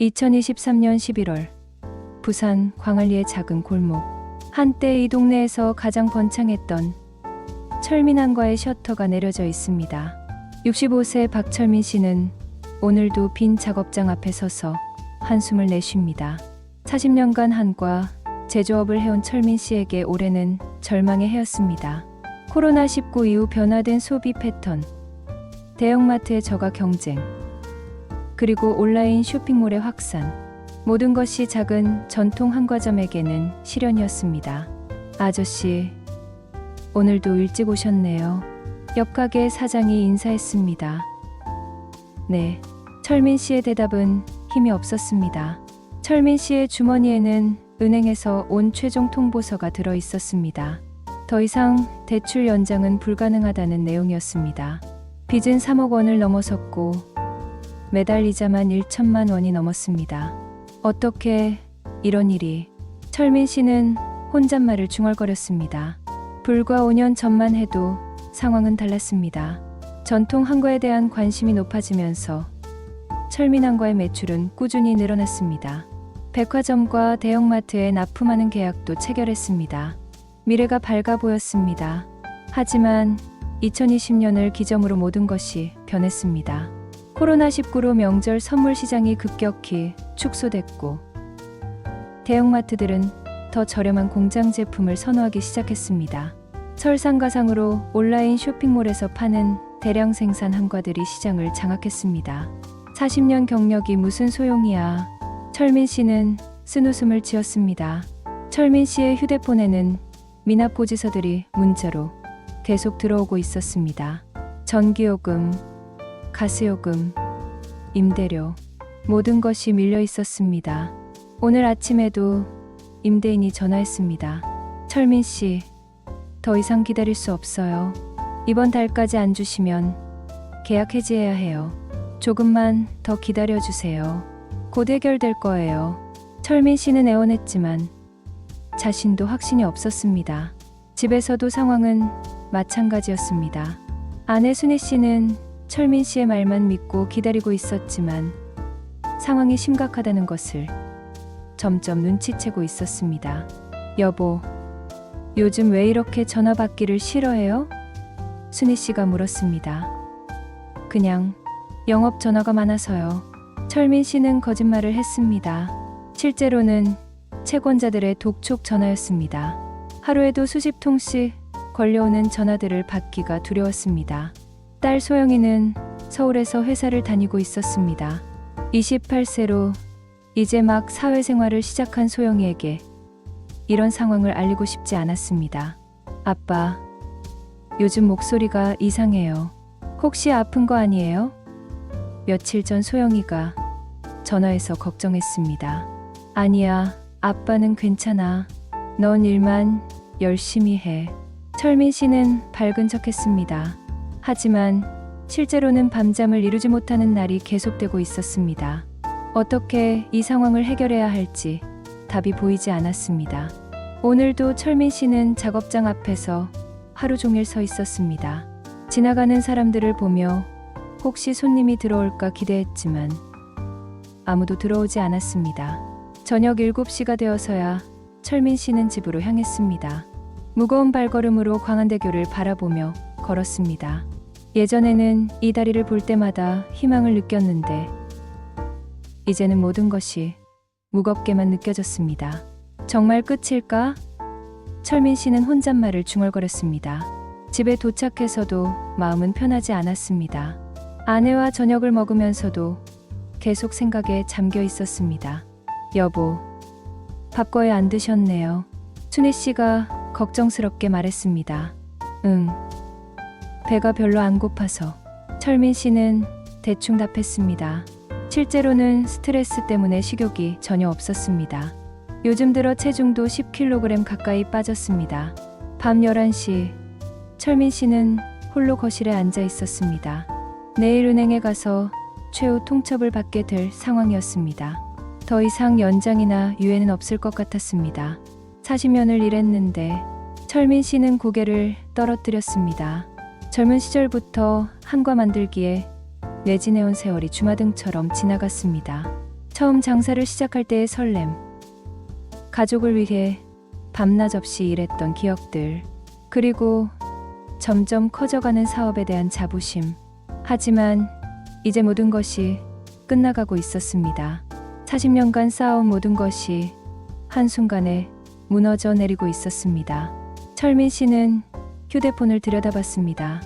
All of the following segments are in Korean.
2023년 11월 부산 광안리의 작은 골목. 한때 이 동네에서 가장 번창했던 철민항과의 셔터가 내려져 있습니다. 65세 박철민 씨는 오늘도 빈 작업장 앞에 서서 한숨을 내쉽니다. 40년간 한과 제조업을 해온 철민 씨에게 올해는 절망의 해였습니다. 코로나19 이후 변화된 소비 패턴, 대형마트의 저가 경쟁, 그리고 온라인 쇼핑몰의 확산, 모든 것이 작은 전통 한과점에게는 시련이었습니다. 아저씨, 오늘도 일찍 오셨네요. 옆 가게 사장이 인사했습니다. 네, 철민 씨의 대답은 힘이 없었습니다. 철민 씨의 주머니에는 은행에서 온 최종 통보서가 들어 있었습니다. 더 이상 대출 연장은 불가능하다는 내용이었습니다. 빚은 3억 원을 넘어섰고 매달 이자만 1천만 원이 넘었습니다. 어떻게 이런 일이? 철민 씨는 혼잣말을 중얼거렸습니다. 불과 5년 전만 해도 상황은 달랐습니다. 전통 한과에 대한 관심이 높아지면서 철민 한과의 매출은 꾸준히 늘어났습니다. 백화점과 대형마트에 납품하는 계약도 체결했습니다. 미래가 밝아 보였습니다. 하지만 2020년을 기점으로 모든 것이 변했습니다. 코로나19로 명절 선물 시장이 급격히 축소됐고 대형마트들은 더 저렴한 공장 제품을 선호하기 시작했습니다. 설상가상으로 온라인 쇼핑몰에서 파는 대량 생산 한과들이 시장을 장악했습니다. 40년 경력이 무슨 소용이야. 철민 씨는 쓴웃음을 지었습니다. 철민 씨의 휴대폰에는 미납 고지서들이 문자로 계속 들어오고 있었습니다. 전기요금, 가스요금, 임대료, 모든 것이 밀려 있었습니다. 오늘 아침에도 임대인이 전화했습니다. 철민 씨, 더 이상 기다릴 수 없어요. 이번 달까지 안 주시면 계약 해지해야 해요. 조금만 더 기다려주세요. 곧 해결될 거예요. 철민 씨는 애원했지만 자신도 확신이 없었습니다. 집에서도 상황은 마찬가지였습니다. 아내 순희 씨는 철민 씨의 말만 믿고 기다리고 있었지만 상황이 심각하다는 것을 점점 눈치채고 있었습니다. 여보, 요즘 왜 이렇게 전화 받기를 싫어해요? 순희 씨가 물었습니다. 그냥 영업 전화가 많아서요. 철민 씨는 거짓말을 했습니다. 실제로는 채권자들의 독촉 전화였습니다. 하루에도 수십 통씩 걸려오는 전화들을 받기가 두려웠습니다. 딸 소영이는 서울에서 회사를 다니고 있었습니다. 28세로 이제 막 사회생활을 시작한 소영이에게 이런 상황을 알리고 싶지 않았습니다. 아빠, 요즘 목소리가 이상해요. 혹시 아픈 거 아니에요? 며칠 전 소영이가 전화해서 걱정했습니다. 아니야, 아빠는 괜찮아. 넌 일만 열심히 해. 철민 씨는 밝은 척했습니다. 하지만 실제로는 밤잠을 이루지 못하는 날이 계속되고 있었습니다. 어떻게 이 상황을 해결해야 할지 답이 보이지 않았습니다. 오늘도 철민 씨는 작업장 앞에서 하루 종일 서 있었습니다. 지나가는 사람들을 보며 혹시 손님이 들어올까 기대했지만 아무도 들어오지 않았습니다. 저녁 7시가 되어서야 철민 씨는 집으로 향했습니다. 무거운 발걸음으로 광안대교를 바라보며 걸었습니다. 예전에는 이 다리를 볼 때마다 희망을 느꼈는데 이제는 모든 것이 무겁게만 느껴졌습니다. 정말 끝일까? 철민 씨는 혼잣말을 중얼거렸습니다. 집에 도착해서도 마음은 편하지 않았습니다. 아내와 저녁을 먹으면서도 계속 생각에 잠겨 있었습니다. 여보, 밥 거의 안 드셨네요. 순희 씨가 걱정스럽게 말했습니다. 응, 배가 별로 안 고파서. 철민 씨는 대충 답했습니다. 실제로는 스트레스 때문에 식욕이 전혀 없었습니다. 요즘 들어 체중도 10kg 가까이 빠졌습니다. 밤 11시, 철민 씨는 홀로 거실에 앉아 있었습니다. 내일 은행에 가서 최후 통첩을 받게 될 상황이었습니다. 더 이상 연장이나 유예는 없을 것 같았습니다. 40년을 일했는데 철민 씨는 고개를 떨어뜨렸습니다. 젊은 시절부터 한과 만들기에 매진해온 세월이 주마등처럼 지나갔습니다. 처음 장사를 시작할 때의 설렘, 가족을 위해 밤낮 없이 일했던 기억들, 그리고 점점 커져가는 사업에 대한 자부심. 하지만 이제 모든 것이 끝나가고 있었습니다. 40년간 쌓아온 모든 것이 한순간에 무너져 내리고 있었습니다. 철민 씨는 휴대폰을 들여다봤습니다.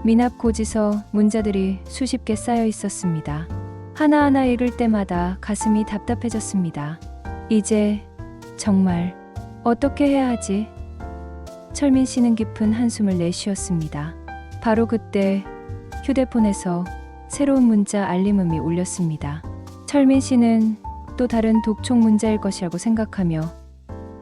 미납 고지서 문자들이 수십 개 쌓여 있었습니다. 하나하나 읽을 때마다 가슴이 답답해졌습니다. 이제 정말 어떻게 해야 하지? 철민 씨는 깊은 한숨을 내쉬었습니다. 바로 그때 휴대폰에서 새로운 문자 알림음이 울렸습니다. 철민 씨는 또 다른 독촉 문자일 것이라고 생각하며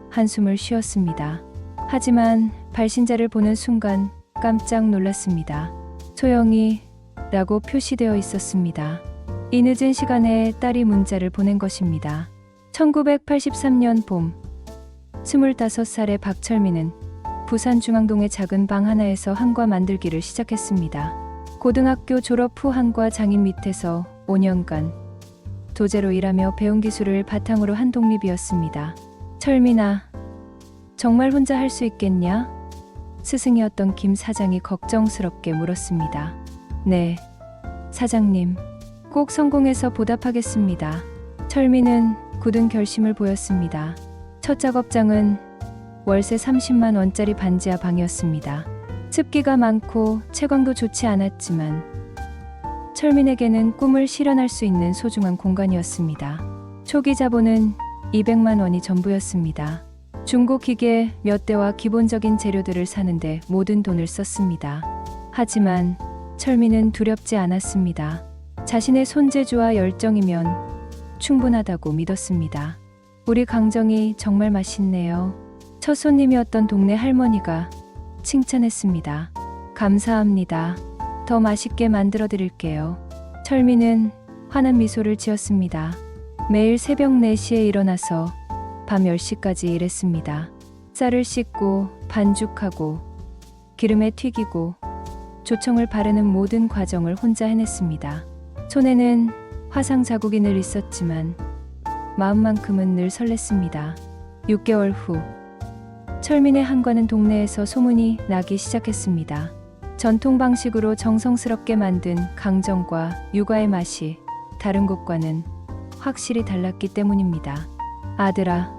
한숨을 쉬었습니다. 하지만 발신자를 보는 순간 깜짝 놀랐습니다. 소영이 라고 표시되어 있었습니다. 이 늦은 시간에 딸이 문자를 보낸 것입니다. 1983년 봄, 25살의 박철민은 부산중앙동의 작은 방 하나에서 한과 만들기를 시작했습니다. 고등학교 졸업 후 한과 장인 밑에서 5년간 도제로 일하며 배운 기술을 바탕으로 한 독립이었습니다. 철민아, 정말 혼자 할 수 있겠냐? 스승이었던 김 사장이 걱정스럽게 물었습니다. 네, 사장님. 꼭 성공해서 보답하겠습니다. 철민은 굳은 결심을 보였습니다. 첫 작업장은 월세 30만 원짜리 반지하 방이었습니다. 습기가 많고 채광도 좋지 않았지만 철민에게는 꿈을 실현할 수 있는 소중한 공간이었습니다. 초기 자본은 200만 원이 전부였습니다. 중고 기계 몇 대와 기본적인 재료들을 사는데 모든 돈을 썼습니다. 하지만 철민은 두렵지 않았습니다. 자신의 손재주와 열정이면 충분하다고 믿었습니다. 우리 강정이 정말 맛있네요. 첫 손님이었던 동네 할머니가 칭찬했습니다. 감사합니다. 더 맛있게 만들어 드릴게요. 철민은 환한 미소를 지었습니다. 매일 새벽 4시에 일어나서 밤 10시까지 일했습니다. 쌀을 씻고 반죽하고 기름에 튀기고 조청을 바르는 모든 과정을 혼자 해냈습니다. 손에는 화상 자국이 늘 있었지만 마음만큼은 늘 설렜습니다. 6개월 후 철민의 한과는 동네에서 소문이 나기 시작했습니다. 전통 방식으로 정성스럽게 만든 강정과 유과의 맛이 다른 곳과는 확실히 달랐기 때문입니다. 아들아,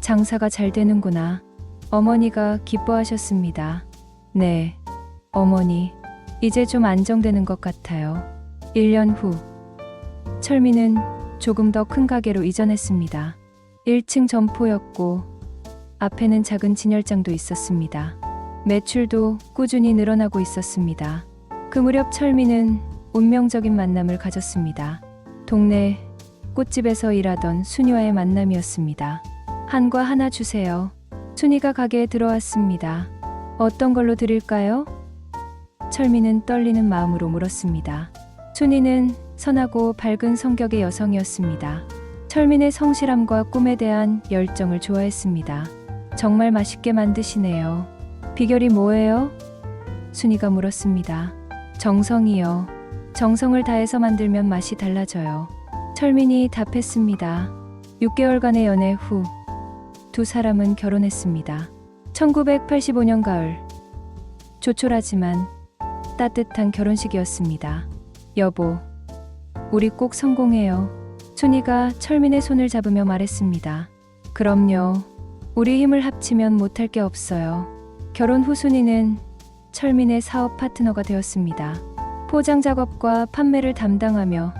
장사가 잘 되는구나. 어머니가 기뻐하셨습니다. 네, 어머니, 이제 좀 안정되는 것 같아요. 1년 후, 철민은 조금 더 큰 가게로 이전했습니다. 1층 점포였고 앞에는 작은 진열장도 있었습니다. 매출도 꾸준히 늘어나고 있었습니다. 그 무렵 철민은 운명적인 만남을 가졌습니다. 동네 꽃집에서 일하던 순이와의 만남이었습니다. 한과 하나 주세요. 순이가 가게에 들어왔습니다. 어떤 걸로 드릴까요? 철민은 떨리는 마음으로 물었습니다. 순이는 선하고 밝은 성격의 여성이었습니다. 철민의 성실함과 꿈에 대한 열정을 좋아했습니다. 정말 맛있게 만드시네요. 비결이 뭐예요? 순이가 물었습니다. 정성이요. 정성을 다해서 만들면 맛이 달라져요. 철민이 답했습니다. 6개월간의 연애 후 두 사람은 결혼했습니다. 1985년 가을, 조촐하지만 따뜻한 결혼식이었습니다. 여보, 우리 꼭 성공해요. 순이가 철민의 손을 잡으며 말했습니다. 그럼요. 우리 힘을 합치면 못할 게 없어요. 결혼 후 순이는 철민의 사업 파트너가 되었습니다. 포장 작업과 판매를 담당하며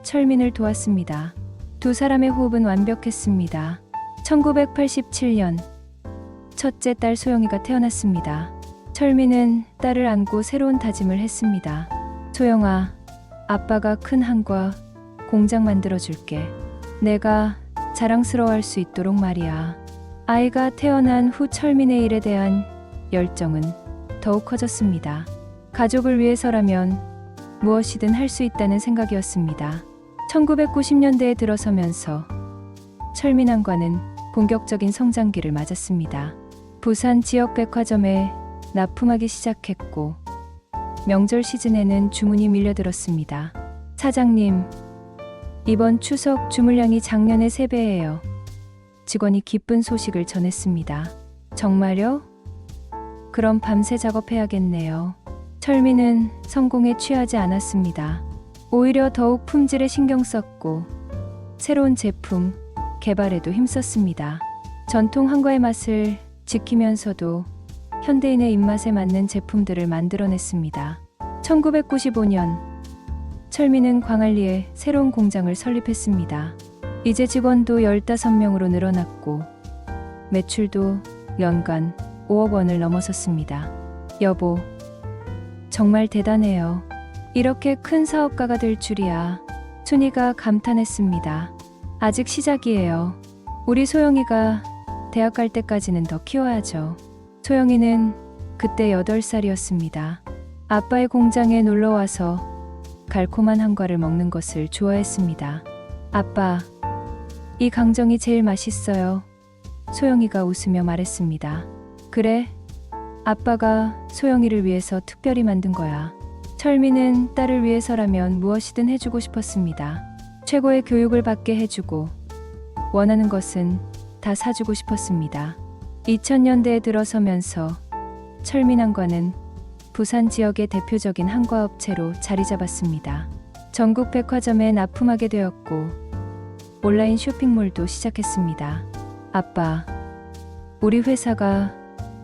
철민을 도왔습니다. 두 사람의 호흡은 완벽했습니다. 1987년 첫째 딸 소영이가 태어났습니다. 철민은 딸을 안고 새로운 다짐을 했습니다. 소영아, 아빠가 큰 한과 공장 만들어줄게. 내가 자랑스러워할 수 있도록 말이야. 아이가 태어난 후 철민의 일에 대한 열정은 더욱 커졌습니다. 가족을 위해서라면 무엇이든 할 수 있다는 생각이었습니다. 1990년대에 들어서면서 철민 한과는 본격적인 성장기를 맞았습니다. 부산 지역 백화점에 납품하기 시작했고 명절 시즌에는 주문이 밀려들었습니다. 사장님, 이번 추석 주물량이 작년의 3배예요. 직원이 기쁜 소식을 전했습니다. 정말요? 그럼 밤새 작업해야겠네요. 철민은 성공에 취하지 않았습니다. 오히려 더욱 품질에 신경 썼고 새로운 제품 개발에도 힘썼습니다. 전통 한과의 맛을 지키면서도 현대인의 입맛에 맞는 제품들을 만들어냈습니다. 1995년 철민은 광안리에 새로운 공장을 설립했습니다. 이제 직원도 15명으로 늘어났고 매출도 연간 5억 원을 넘어섰습니다. 여보, 정말 대단해요. 이렇게 큰 사업가가 될 줄이야. 순이가 감탄했습니다. 아직 시작이에요. 우리 소영이가 대학 갈 때까지는 더 키워야죠. 소영이는 그때 8살이었습니다. 아빠의 공장에 놀러와서 달콤한 한과를 먹는 것을 좋아했습니다. 아빠, 이 강정이 제일 맛있어요. 소영이가 웃으며 말했습니다. 그래? 아빠가 소영이를 위해서 특별히 만든 거야. 철민은 딸을 위해서라면 무엇이든 해주고 싶었습니다. 최고의 교육을 받게 해주고 원하는 것은 다 사주고 싶었습니다. 2000년대에 들어서면서 철민 한과는 부산 지역의 대표적인 한과 업체로 자리 잡았습니다. 전국 백화점에 납품하게 되었고 온라인 쇼핑몰도 시작했습니다. 아빠, 우리 회사가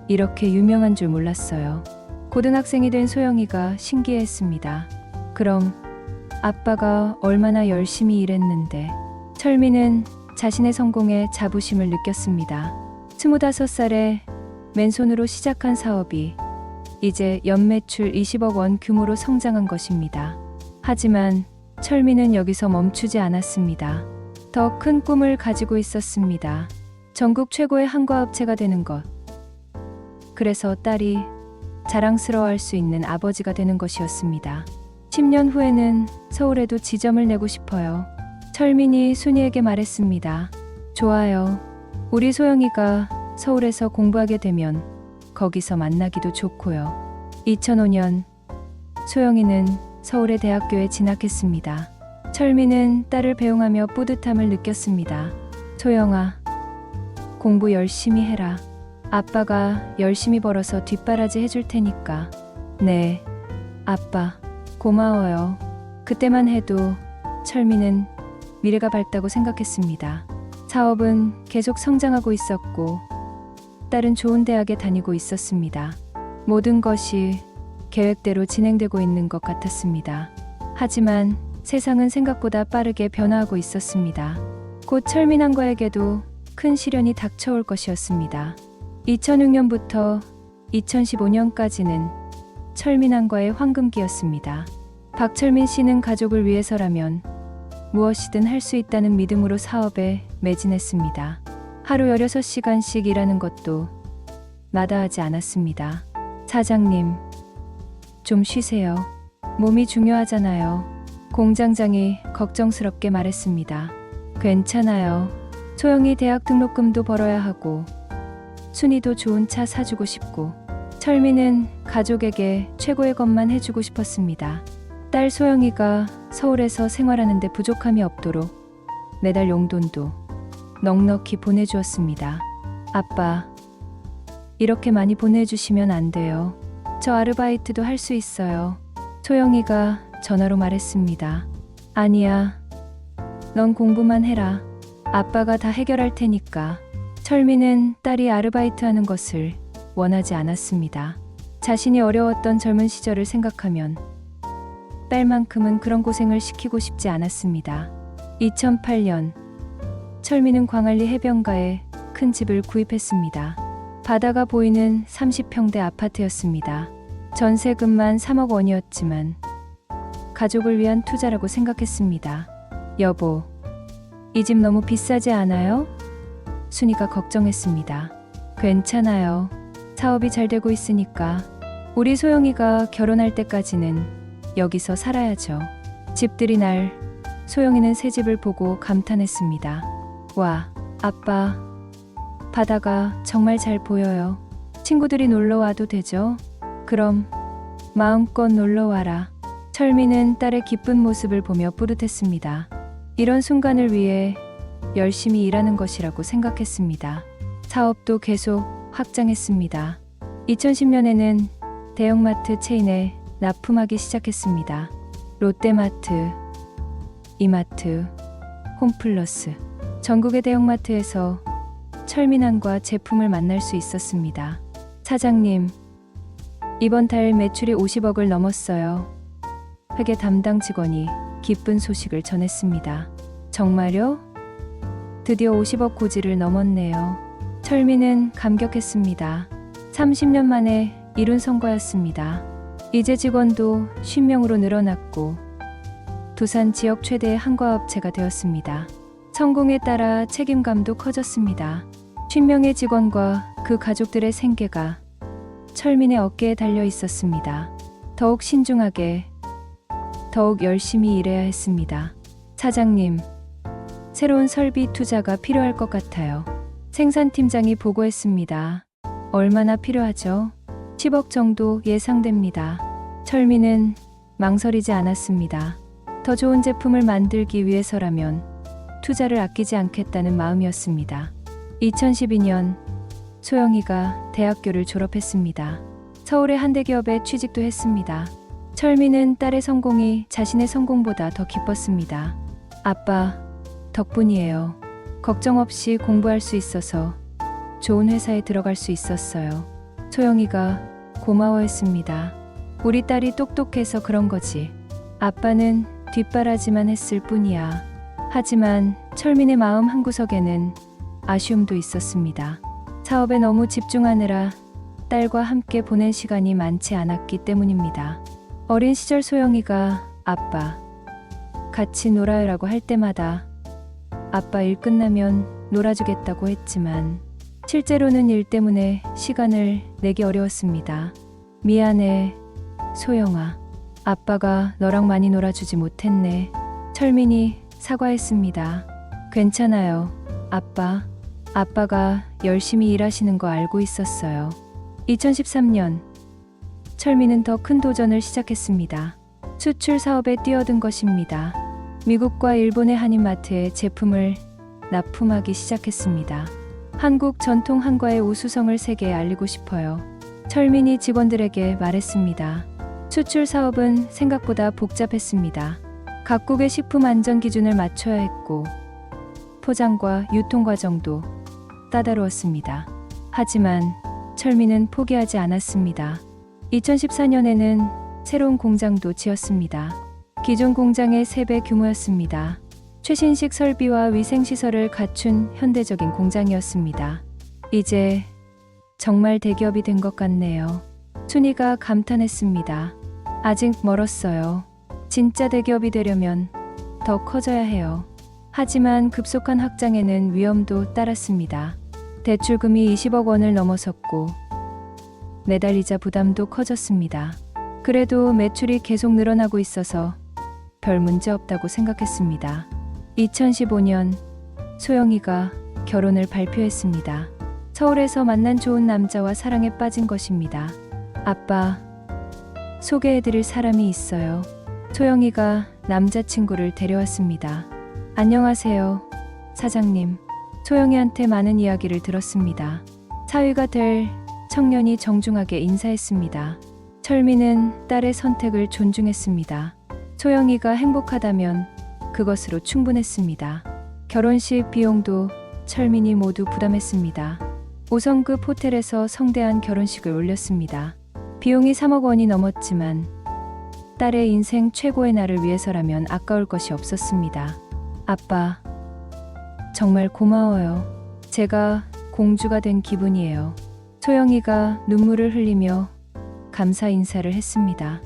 이렇게 유명한 줄 몰랐어요. 고등학생이 된 소영이가 신기해했습니다. 그럼 아빠가 얼마나 열심히 일했는데. 철민은 자신의 성공에 자부심을 느꼈습니다. 25살에 맨손으로 시작한 사업이 이제 연매출 20억 원 규모로 성장한 것입니다. 하지만 철민은 여기서 멈추지 않았습니다. 더 큰 꿈을 가지고 있었습니다. 전국 최고의 한과업체가 되는 것. 그래서 딸이 자랑스러워할 수 있는 아버지가 되는 것이었습니다. 10년 후에는 서울에도 지점을 내고 싶어요. 철민이 순이에게 말했습니다. 좋아요. 우리 소영이가 서울에서 공부하게 되면 거기서 만나기도 좋고요. 2005년 소영이는 서울의 대학교에 진학했습니다. 철민은 딸을 배웅하며 뿌듯함을 느꼈습니다. 소영아, 공부 열심히 해라. 아빠가 열심히 벌어서 뒷바라지 해줄 테니까. 네, 아빠, 고마워요. 그때만 해도 철민은 미래가 밝다고 생각했습니다. 사업은 계속 성장하고 있었고 딸은 좋은 대학에 다니고 있었습니다. 모든 것이 계획대로 진행되고 있는 것 같았습니다. 하지만 세상은 생각보다 빠르게 변화하고 있었습니다. 곧 철민 한과에게도 큰 시련이 닥쳐올 것이었습니다. 2006년부터 2015년까지는 철민 한과의 황금기였습니다. 박철민 씨는 가족을 위해서라면 무엇이든 할 수 있다는 믿음으로 사업에 매진했습니다. 하루 16시간씩 일하는 것도 마다하지 않았습니다. 사장님, 좀 쉬세요. 몸이 중요하잖아요. 공장장이 걱정스럽게 말했습니다. 괜찮아요. 소영이 대학 등록금도 벌어야 하고 순이도 좋은 차 사주고 싶고 철민은 가족에게 최고의 것만 해주고 싶었습니다. 딸 소영이가 서울에서 생활하는데 부족함이 없도록 매달 용돈도 넉넉히 보내주었습니다. 아빠, 이렇게 많이 보내주시면 안 돼요. 저 아르바이트도 할 수 있어요. 소영이가 전화로 말했습니다. 아니야, 넌 공부만 해라. 아빠가 다 해결할 테니까. 철민은 딸이 아르바이트 하는 것을 원하지 않았습니다. 자신이 어려웠던 젊은 시절을 생각하면 딸만큼은 그런 고생을 시키고 싶지 않았습니다. 2008년 철민은 광안리 해변가에 큰 집을 구입했습니다. 바다가 보이는 30평대 아파트였습니다. 전세금만 3억 원이었지만 가족을 위한 투자라고 생각했습니다. 여보, 이 집 너무 비싸지 않아요? 순이가 걱정했습니다. 괜찮아요. 사업이 잘 되고 있으니까 우리 소영이가 결혼할 때까지는 여기서 살아야죠. 집들이 날 소영이는 새 집을 보고 감탄했습니다. 와, 아빠, 바다가 정말 잘 보여요. 친구들이 놀러 와도 되죠? 그럼 마음껏 놀러 와라. 철민은 딸의 기쁜 모습을 보며 뿌듯했습니다. 이런 순간을 위해 열심히 일하는 것이라고 생각했습니다. 사업도 계속 확장했습니다. 2010년에는 대형마트 체인에 납품하기 시작했습니다. 롯데마트, 이마트, 홈플러스. 전국의 대형마트에서 철민항과 제품을 만날 수 있었습니다. 사장님, 이번 달 매출이 50억을 넘었어요. 회계 담당 직원이 기쁜 소식을 전했습니다. 정말요? 드디어 50억 고지를 넘었네요. 철민은 감격했습니다. 30년 만에 이룬 성과였습니다. 이제 직원도 50명으로 늘어났고 두산 지역 최대의 한과업체가 되었습니다. 성공에 따라 책임감도 커졌습니다. 50명의 직원과 그 가족들의 생계가 철민의 어깨에 달려 있었습니다. 더욱 신중하게, 더욱 열심히 일해야 했습니다. 사장님, 새로운 설비 투자가 필요할 것 같아요. 생산팀장이 보고했습니다. 얼마나 필요하죠? 10억 정도 예상됩니다. 철민은 망설이지 않았습니다. 더 좋은 제품을 만들기 위해서라면 투자를 아끼지 않겠다는 마음이었습니다. 2012년 소영이가 대학교를 졸업했습니다. 서울의 한 대기업에 취직도 했습니다. 철민은 딸의 성공이 자신의 성공보다 더 기뻤습니다. 아빠 덕분이에요. 걱정 없이 공부할 수 있어서 좋은 회사에 들어갈 수 있었어요. 소영이가 고마워했습니다. 우리 딸이 똑똑해서 그런 거지. 아빠는 뒷바라지만 했을 뿐이야. 하지만 철민의 마음 한구석에는 아쉬움도 있었습니다. 사업에 너무 집중하느라 딸과 함께 보낸 시간이 많지 않았기 때문입니다. 어린 시절 소영이가 아빠, 같이 놀아요라고 할 때마다 아빠 일 끝나면 놀아주겠다고 했지만 실제로는 일 때문에 시간을 내기 어려웠습니다. 미안해, 소영아. 아빠가 너랑 많이 놀아주지 못했네. 철민이 사과했습니다. 괜찮아요, 아빠. 아빠가 열심히 일하시는 거 알고 있었어요. 2013년, 철민은 더 큰 도전을 시작했습니다. 수출 사업에 뛰어든 것입니다. 미국과 일본의 한인마트에 제품을 납품하기 시작했습니다. 한국 전통 한과의 우수성을 세계에 알리고 싶어요. 철민이 직원들에게 말했습니다. 수출 사업은 생각보다 복잡했습니다. 각국의 식품 안전 기준을 맞춰야 했고 포장과 유통 과정도 까다로웠습니다. 하지만 철민은 포기하지 않았습니다. 2014년에는 새로운 공장도 지었습니다. 기존 공장의 3배 규모였습니다. 최신식 설비와 위생시설을 갖춘 현대적인 공장이었습니다. 이제 정말 대기업이 된 것 같네요. 순이가 감탄했습니다. 아직 멀었어요. 진짜 대기업이 되려면 더 커져야 해요. 하지만 급속한 확장에는 위험도 따랐습니다. 대출금이 20억 원을 넘어섰고 매달 이자 부담도 커졌습니다. 그래도 매출이 계속 늘어나고 있어서 별 문제 없다고 생각했습니다. 2015년 소영이가 결혼을 발표했습니다. 서울에서 만난 좋은 남자와 사랑에 빠진 것입니다. 아빠, 소개해드릴 사람이 있어요. 소영이가 남자친구를 데려왔습니다. 안녕하세요, 사장님. 소영이한테 많은 이야기를 들었습니다. 사위가 될 청년이 정중하게 인사했습니다. 철민은 딸의 선택을 존중했습니다. 소영이가 행복하다면 그것으로 충분했습니다. 결혼식 비용도 철민이 모두 부담했습니다. 5성급 호텔에서 성대한 결혼식을 올렸습니다. 비용이 3억 원이 넘었지만 딸의 인생 최고의 날을 위해서라면 아까울 것이 없었습니다. 아빠, 정말 고마워요. 제가 공주가 된 기분이에요. 소영이가 눈물을 흘리며 감사 인사를 했습니다.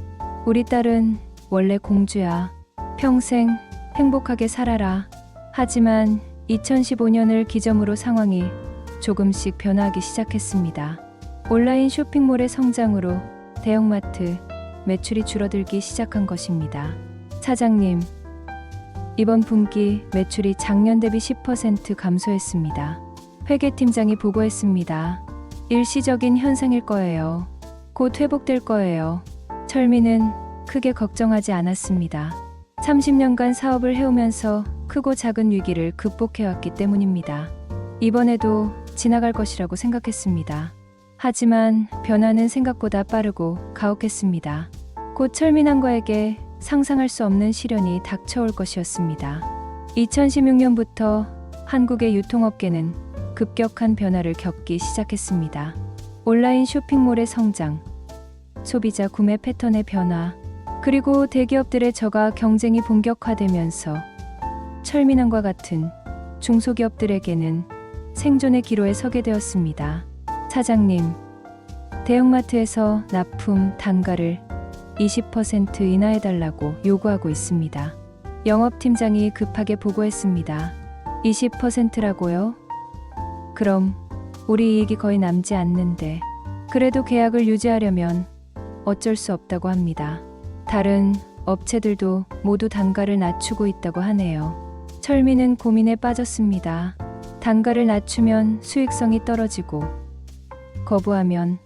우리 딸은 원래 공주야. 평생 행복하게 살아라. 하지만 2015년을 기점으로 상황이 조금씩 변화하기 시작했습니다. 온라인 쇼핑몰의 성장으로 대형마트 매출이 줄어들기 시작한 것입니다. 사장님, 이번 분기 매출이 작년 대비 10% 감소했습니다. 회계팀장이 보고했습니다. 일시적인 현상일 거예요. 곧 회복될 거예요. 철민은 크게 걱정하지 않았습니다. 30년간 사업을 해오면서 크고 작은 위기를 극복해왔기 때문입니다. 이번에도 지나갈 것이라고 생각했습니다. 하지만 변화는 생각보다 빠르고 가혹했습니다. 곧 철민왕과에게 상상할 수 없는 시련이 닥쳐올 것이었습니다. 2016년부터 한국의 유통업계는 급격한 변화를 겪기 시작했습니다. 온라인 쇼핑몰의 성장, 소비자 구매 패턴의 변화, 그리고 대기업들의 저가 경쟁이 본격화되면서 철민왕과 같은 중소기업들에게는 생존의 기로에 서게 되었습니다. 사장님, 대형마트에서 납품 단가를 20% 인하해달라고 요구하고 있습니다. 영업팀장이 급하게 보고했습니다. 20%라고요? 그럼 우리 이익이 거의 남지 않는데, 그래도 계약을 유지하려면 어쩔 수 없다고 합니다. 다른 업체들도 모두 단가를 낮추고 있다고 하네요. 철민은 고민에 빠졌습니다. 단가를 낮추면 수익성이 떨어지고, 거부하면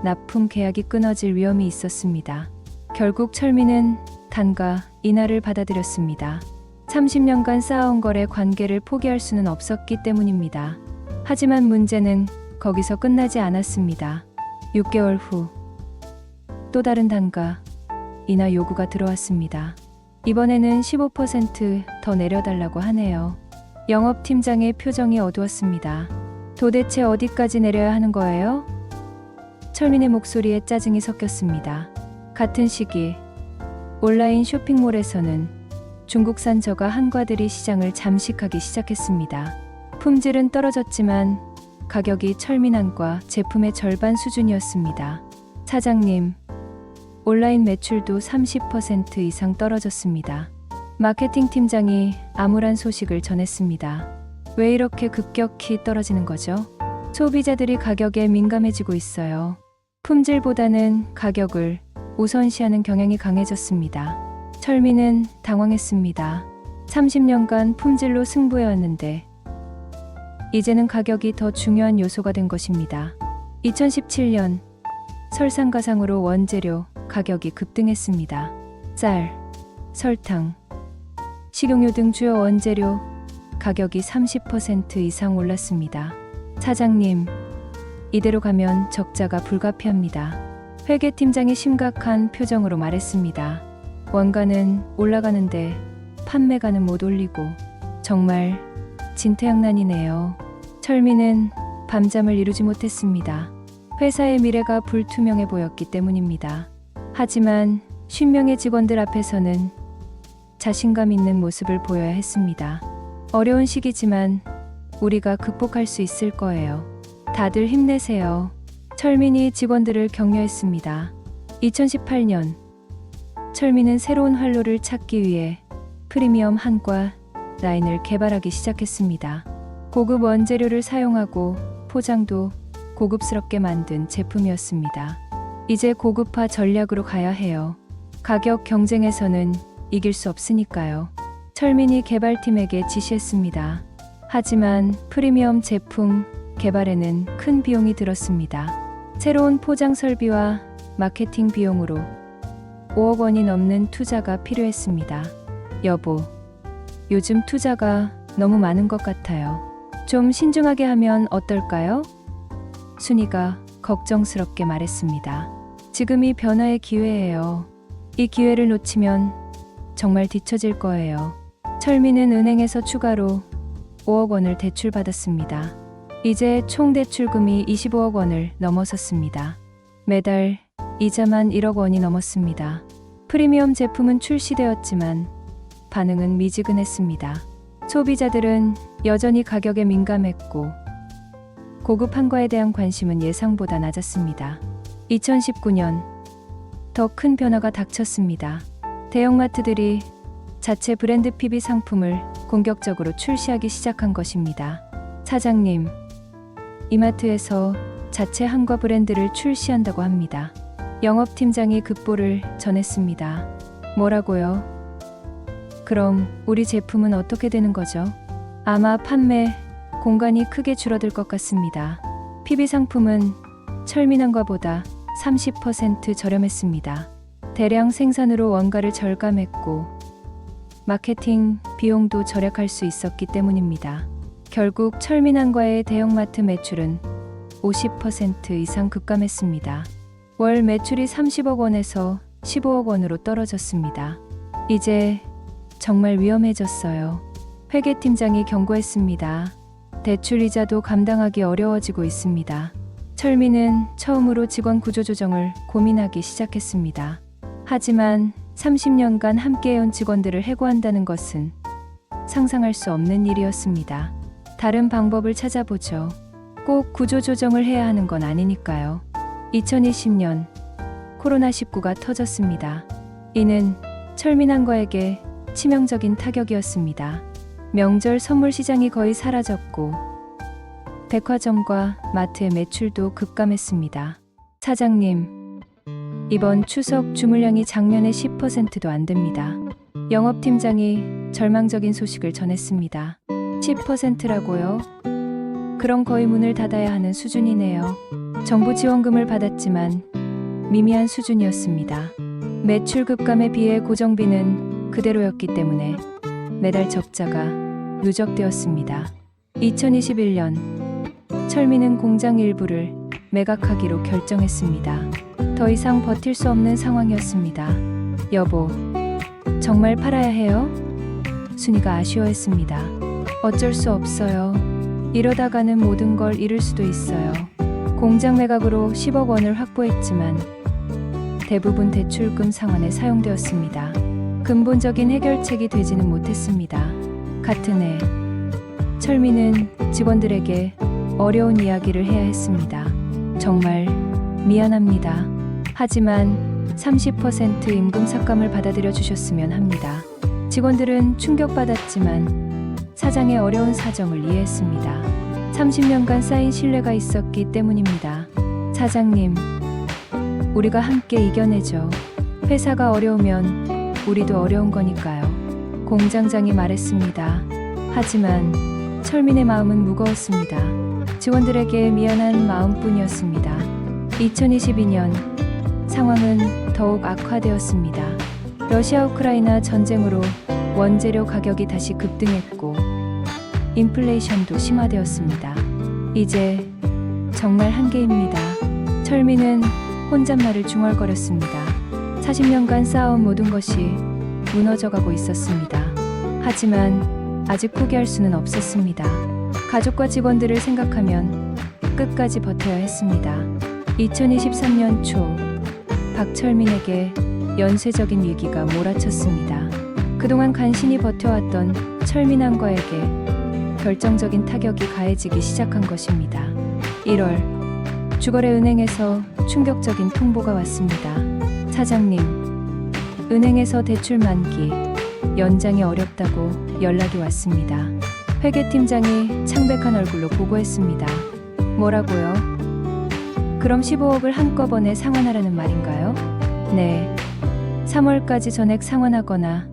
납품 계약이 끊어질 위험이 있었습니다. 결국 철민은 단가 인하를 받아들였습니다. 30년간 쌓아온 거래 관계를 포기할 수는 없었기 때문입니다. 하지만 문제는 거기서 끝나지 않았습니다. 6개월 후 또 다른 단가 인하 요구가 들어왔습니다. 이번에는 15% 내려달라고 하네요. 영업팀장의 표정이 어두웠습니다. 도대체 어디까지 내려야 하는 거예요? 철민의 목소리에 짜증이 섞였습니다. 같은 시기 온라인 쇼핑몰에서는 중국산 저가 한과들이 시장을 잠식하기 시작했습니다. 품질은 떨어졌지만 가격이 철민한과 제품의 절반 수준이었습니다. 사장님, 온라인 매출도 30% 이상 떨어졌습니다. 마케팅 팀장이 암울한 소식을 전했습니다. 왜 이렇게 급격히 떨어지는 거죠? 소비자들이 가격에 민감해지고 있어요. 품질보다는 가격을 우선시하는 경향이 강해졌습니다. 철민은 당황했습니다. 30년간 품질로 승부해왔는데 이제는 가격이 더 중요한 요소가 된 것입니다. 2017년 설상가상으로 원재료 가격이 급등했습니다. 쌀, 설탕, 식용유 등 주요 원재료 가격이 30% 이상 올랐습니다. 사장님, 이대로 가면 적자가 불가피합니다. 회계팀장이 심각한 표정으로 말했습니다. 원가는 올라가는데 판매가는 못 올리고 정말 진퇴양난이네요. 철민은 밤잠을 이루지 못했습니다. 회사의 미래가 불투명해 보였기 때문입니다. 하지만 50명의 직원들 앞에서는 자신감 있는 모습을 보여야 했습니다. 어려운 시기지만 우리가 극복할 수 있을 거예요. 다들 힘내세요. 철민이 직원들을 격려했습니다. 2018년 철민은 새로운 활로를 찾기 위해 프리미엄 한과 라인을 개발하기 시작했습니다. 고급 원재료를 사용하고 포장도 고급스럽게 만든 제품이었습니다. 이제 고급화 전략으로 가야 해요. 가격 경쟁에서는 이길 수 없으니까요. 철민이 개발팀에게 지시했습니다. 하지만 프리미엄 제품 개발에는 큰 비용이 들었습니다. 새로운 포장 설비와 마케팅 비용으로 5억 원이 넘는 투자가 필요했습니다. 여보, 요즘 투자가 너무 많은 것 같아요. 좀 신중하게 하면 어떨까요? 순이가 걱정스럽게 말했습니다. 지금이 변화의 기회예요. 이 기회를 놓치면 정말 뒤처질 거예요. 철민은 은행에서 추가로 5억 원을 대출받았습니다. 이제 총 대출금이 25억 원을 넘어섰습니다. 매달 이자만 1억 원이 넘었습니다. 프리미엄 제품은 출시되었지만 반응은 미지근했습니다. 소비자들은 여전히 가격에 민감했고 고급 한과에 대한 관심은 예상보다 낮았습니다. 2019년 더 큰 변화가 닥쳤습니다. 대형마트들이 자체 브랜드 PB 상품을 공격적으로 출시하기 시작한 것입니다. 사장님, 이마트에서 자체 한과 브랜드를 출시한다고 합니다. 영업팀장이 급보를 전했습니다. 뭐라고요? 그럼 우리 제품은 어떻게 되는 거죠? 아마 판매 공간이 크게 줄어들 것 같습니다. PB 상품은 철민한과보다 30% 저렴했습니다. 대량 생산으로 원가를 절감했고 마케팅 비용도 절약할 수 있었기 때문입니다. 결국 철민항과의 대형마트 매출은 50% 이상 급감했습니다. 월 매출이 30억 원에서 15억 원으로 떨어졌습니다. 이제 정말 위험해졌어요. 회계팀장이 경고했습니다. 대출 이자도 감당하기 어려워지고 있습니다. 철민은 처음으로 직원 구조조정을 고민하기 시작했습니다. 하지만 30년간 함께해온 직원들을 해고한다는 것은 상상할 수 없는 일이었습니다. 다른 방법을 찾아보죠. 꼭 구조조정을 해야 하는 건 아니니까요. 2020년 코로나19가 터졌습니다. 이는 철민항과에게 치명적인 타격이었습니다. 명절 선물 시장이 거의 사라졌고 백화점과 마트의 매출도 급감했습니다. 사장님, 이번 추석 주물량이 작년의 10%도 안 됩니다. 영업팀장이 절망적인 소식을 전했습니다. 10%라고요? 그럼 거의 문을 닫아야 하는 수준이네요. 정부 지원금을 받았지만 미미한 수준이었습니다. 매출 급감에 비해 고정비는 그대로였기 때문에 매달 적자가 누적되었습니다. 2021년 철민은 공장 일부를 매각하기로 결정했습니다. 더 이상 버틸 수 없는 상황이었습니다. 여보, 정말 팔아야 해요? 순이가 아쉬워했습니다. 어쩔 수 없어요. 이러다가는 모든 걸 잃을 수도 있어요. 공장 매각으로 10억 원을 확보했지만 대부분 대출금 상환에 사용되었습니다. 근본적인 해결책이 되지는 못했습니다. 같은 해, 철민은 직원들에게 어려운 이야기를 해야 했습니다. 정말 미안합니다. 하지만 30% 임금 삭감을 받아들여 주셨으면 합니다. 직원들은 충격받았지만 사장의 어려운 사정을 이해했습니다. 30년간 쌓인 신뢰가 있었기 때문입니다. 사장님, 우리가 함께 이겨내죠. 회사가 어려우면 우리도 어려운 거니까요. 공장장이 말했습니다. 하지만 철민의 마음은 무거웠습니다. 직원들에게 미안한 마음뿐이었습니다. 2022년 상황은 더욱 악화되었습니다. 러시아 우크라이나 전쟁으로 원재료 가격이 다시 급등했고 인플레이션도 심화되었습니다. 이제 정말 한계입니다. 철민은 혼잣말을 중얼거렸습니다. 40년간 쌓아온 모든 것이 무너져가고 있었습니다. 하지만 아직 포기할 수는 없었습니다. 가족과 직원들을 생각하면 끝까지 버텨야 했습니다. 2023년 초 박철민에게 연쇄적인 위기가 몰아쳤습니다. 그동안 간신히 버텨왔던 철민항과에게 결정적인 타격이 가해지기 시작한 것입니다. 1월 주거래 은행에서 충격적인 통보가 왔습니다. 사장님, 은행에서 대출 만기 연장이 어렵다고 연락이 왔습니다. 회계팀장이 창백한 얼굴로 보고했습니다. 뭐라고요? 그럼 15억을 한꺼번에 상환하라는 말인가요? 네, 3월까지 전액 상환하거나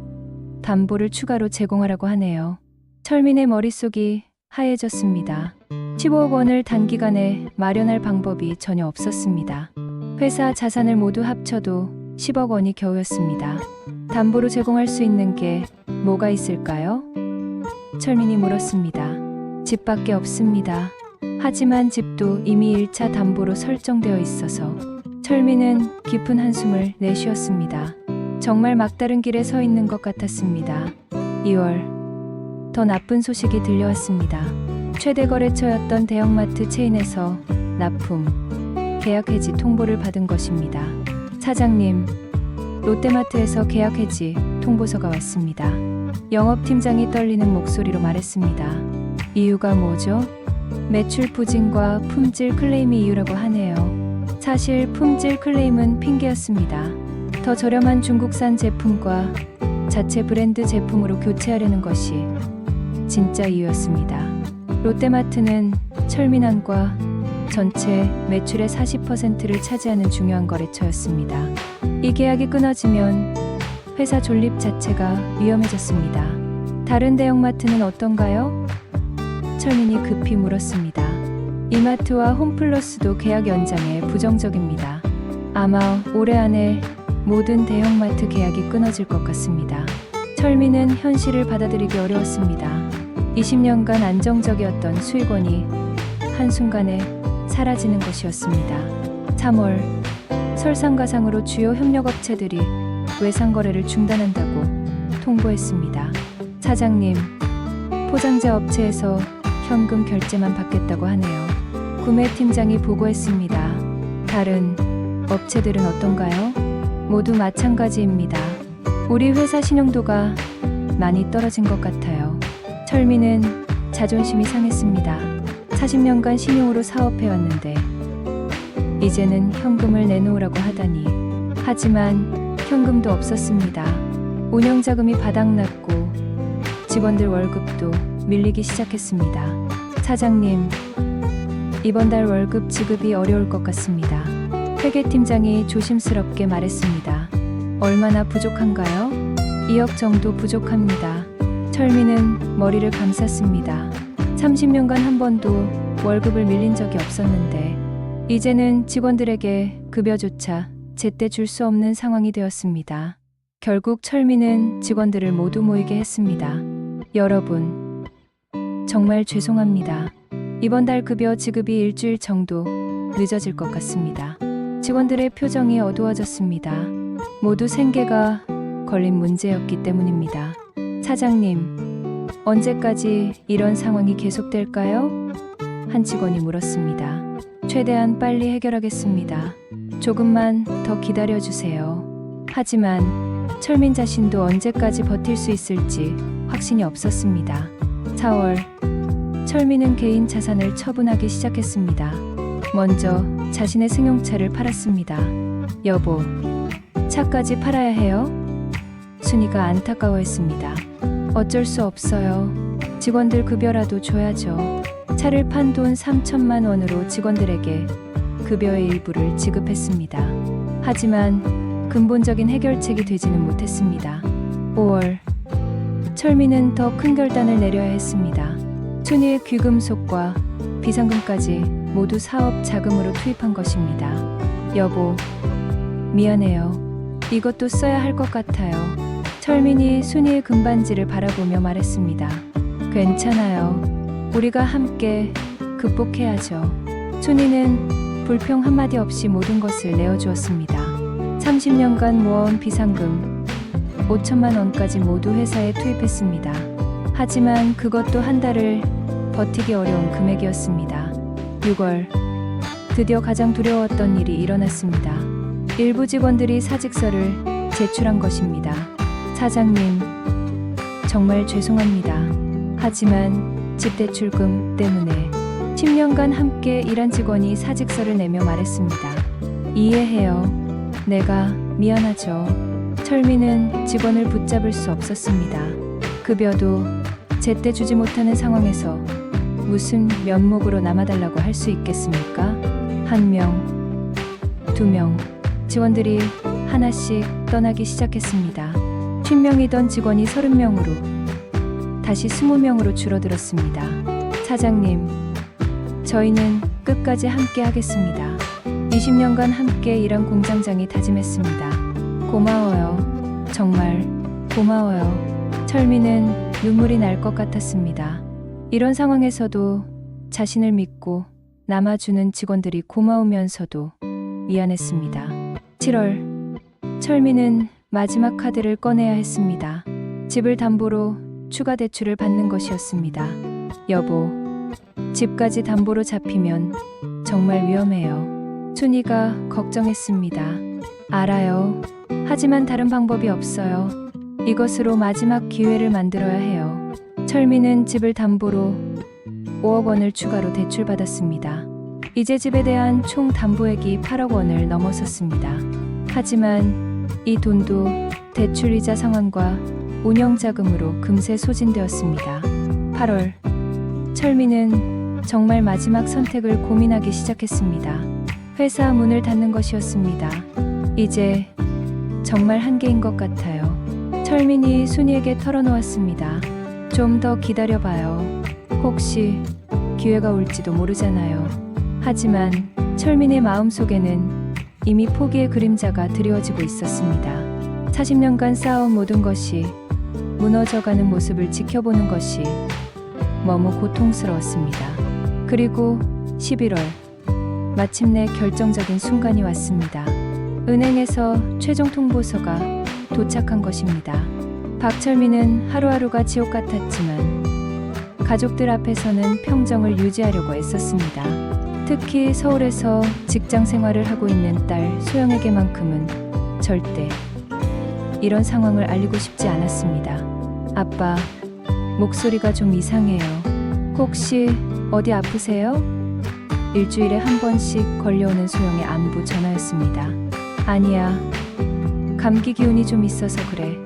담보를 추가로 제공하라고 하네요. 철민의 머릿속이 하얘졌습니다. 15억 원을 단기간에 마련할 방법이 전혀 없었습니다. 회사 자산을 모두 합쳐도 10억 원이 겨우였습니다. 담보로 제공할 수 있는 게 뭐가 있을까요? 철민이 물었습니다. 집밖에 없습니다. 하지만 집도 이미 1차 담보로 설정되어 있어서 철민은 깊은 한숨을 내쉬었습니다. 정말 막다른 길에 서 있는 것 같았습니다. 2월, 더 나쁜 소식이 들려왔습니다. 최대 거래처였던 대형마트 체인에서 납품, 계약 해지 통보를 받은 것입니다. 사장님, 롯데마트에서 계약 해지 통보서가 왔습니다. 영업팀장이 떨리는 목소리로 말했습니다. 이유가 뭐죠? 매출 부진과 품질 클레임이 이유라고 하네요. 사실 품질 클레임은 핑계였습니다. 더 저렴한 중국산 제품과 자체 브랜드 제품으로 교체하려는 것이 진짜 이유였습니다. 롯데마트는 철민항과 전체 매출의 40%를 차지하는 중요한 거래처였습니다. 이 계약이 끊어지면 회사 존립 자체가 위험해졌습니다. 다른 대형마트는 어떤가요? 철민이 급히 물었습니다. 이마트와 홈플러스도 계약 연장에 부정적입니다. 아마 올해 안에 모든 대형마트 계약이 끊어질 것 같습니다. 철민은 현실을 받아들이기 어려웠습니다. 20년간 안정적이었던 수익원이 한순간에 사라지는 것이었습니다. 3월 설상가상으로 주요 협력업체들이 외상거래를 중단한다고 통보했습니다. 사장님, 포장재 업체에서 현금 결제만 받겠다고 하네요. 구매팀장이 보고했습니다. 다른 업체들은 어떤가요? 모두 마찬가지입니다. 우리 회사 신용도가 많이 떨어진 것 같아요. 철민은 자존심이 상했습니다. 40년간 신용으로 사업해왔는데 이제는 현금을 내놓으라고 하다니. 하지만 현금도 없었습니다. 운영자금이 바닥났고 직원들 월급도 밀리기 시작했습니다. 사장님, 이번 달 월급 지급이 어려울 것 같습니다. 회계팀장이 조심스럽게 말했습니다. 얼마나 부족한가요? 2억 정도 부족합니다. 철민은 머리를 감쌌습니다. 30년간 한 번도 월급을 밀린 적이 없었는데 이제는 직원들에게 급여조차 제때 줄 수 없는 상황이 되었습니다. 결국 철민은 직원들을 모두 모이게 했습니다. 여러분, 정말 죄송합니다. 이번 달 급여 지급이 일주일 정도 늦어질 것 같습니다. 직원들의 표정이 어두워졌습니다. 모두 생계가 걸린 문제였기 때문입니다. 사장님, 언제까지 이런 상황이 계속될까요? 한 직원이 물었습니다. 최대한 빨리 해결하겠습니다. 조금만 더 기다려주세요. 하지만 철민 자신도 언제까지 버틸 수 있을지 확신이 없었습니다. 4월, 철민은 개인 자산을 처분하기 시작했습니다. 먼저 자신의 승용차를 팔았습니다. 여보, 차까지 팔아야 해요? 순이가 안타까워했습니다. 어쩔 수 없어요. 직원들 급여라도 줘야죠. 차를 판 돈 3천만 원으로 직원들에게 급여의 일부를 지급했습니다. 하지만 근본적인 해결책이 되지는 못했습니다. 5월, 철민은 더 큰 결단을 내려야 했습니다. 순이의 귀금속과 비상금까지 모두 사업 자금으로 투입한 것입니다. 여보, 미안해요. 이것도 써야 할 것 같아요. 철민이 순이의 금반지를 바라보며 말했습니다. 괜찮아요. 우리가 함께 극복해야죠. 순이는 불평 한마디 없이 모든 것을 내어주었습니다. 30년간 모아온 비상금 5천만 원까지 모두 회사에 투입했습니다. 하지만 그것도 한 달을 버티기 어려운 금액이었습니다. 6월, 드디어 가장 두려웠던 일이 일어났습니다. 일부 직원들이 사직서를 제출한 것입니다. 사장님, 정말 죄송합니다. 하지만 집대출금 때문에 10년간 함께 일한 직원이 사직서를 내며 말했습니다. 이해해요. 내가 미안하죠. 철민은 직원을 붙잡을 수 없었습니다. 급여도 제때 주지 못하는 상황에서 무슨 면목으로 남아달라고 할 수 있겠습니까? 1명, 2명, 직원들이 하나씩 떠나기 시작했습니다. 10명이던 직원이 30명으로 다시 20명으로 줄어들었습니다. 사장님, 저희는 끝까지 함께 하겠습니다. 20년간 함께 일한 공장장이 다짐했습니다. 고마워요. 정말 고마워요. 철민은 눈물이 날 것 같았습니다. 이런 상황에서도 자신을 믿고 남아주는 직원들이 고마우면서도 미안했습니다. 7월, 철민은 마지막 카드를 꺼내야 했습니다. 집을 담보로 추가 대출을 받는 것이었습니다. 여보, 집까지 담보로 잡히면 정말 위험해요. 순이가 걱정했습니다. 알아요. 하지만 다른 방법이 없어요. 이것으로 마지막 기회를 만들어야 해요. 철민은 집을 담보로 5억 원을 추가로 대출받았습니다. 이제 집에 대한 총 담보액이 8억 원을 넘어섰습니다. 하지만 이 돈도 대출이자 상환과 운영자금으로 금세 소진되었습니다. 8월, 철민은 정말 마지막 선택을 고민하기 시작했습니다. 회사 문을 닫는 것이었습니다. 이제 정말 한계인 것 같아요. 철민이 순이에게 털어놓았습니다. 좀 더 기다려봐요. 혹시 기회가 올지도 모르잖아요. 하지만 철민의 마음속에는 이미 포기의 그림자가 드리워지고 있었습니다. 40년간 쌓아온 모든 것이 무너져가는 모습을 지켜보는 것이 너무 고통스러웠습니다. 그리고 11월 마침내 결정적인 순간이 왔습니다. 은행에서 최종 통보서가 도착한 것입니다. 박철민은 하루하루가 지옥 같았지만 가족들 앞에서는 평정을 유지하려고 애썼습니다. 특히 서울에서 직장 생활을 하고 있는 딸 소영에게만큼은 절대 이런 상황을 알리고 싶지 않았습니다. 아빠, 목소리가 좀 이상해요. 혹시 어디 아프세요? 일주일에 한 번씩 걸려오는 소영의 안부 전화였습니다. 아니야, 감기 기운이 좀 있어서 그래.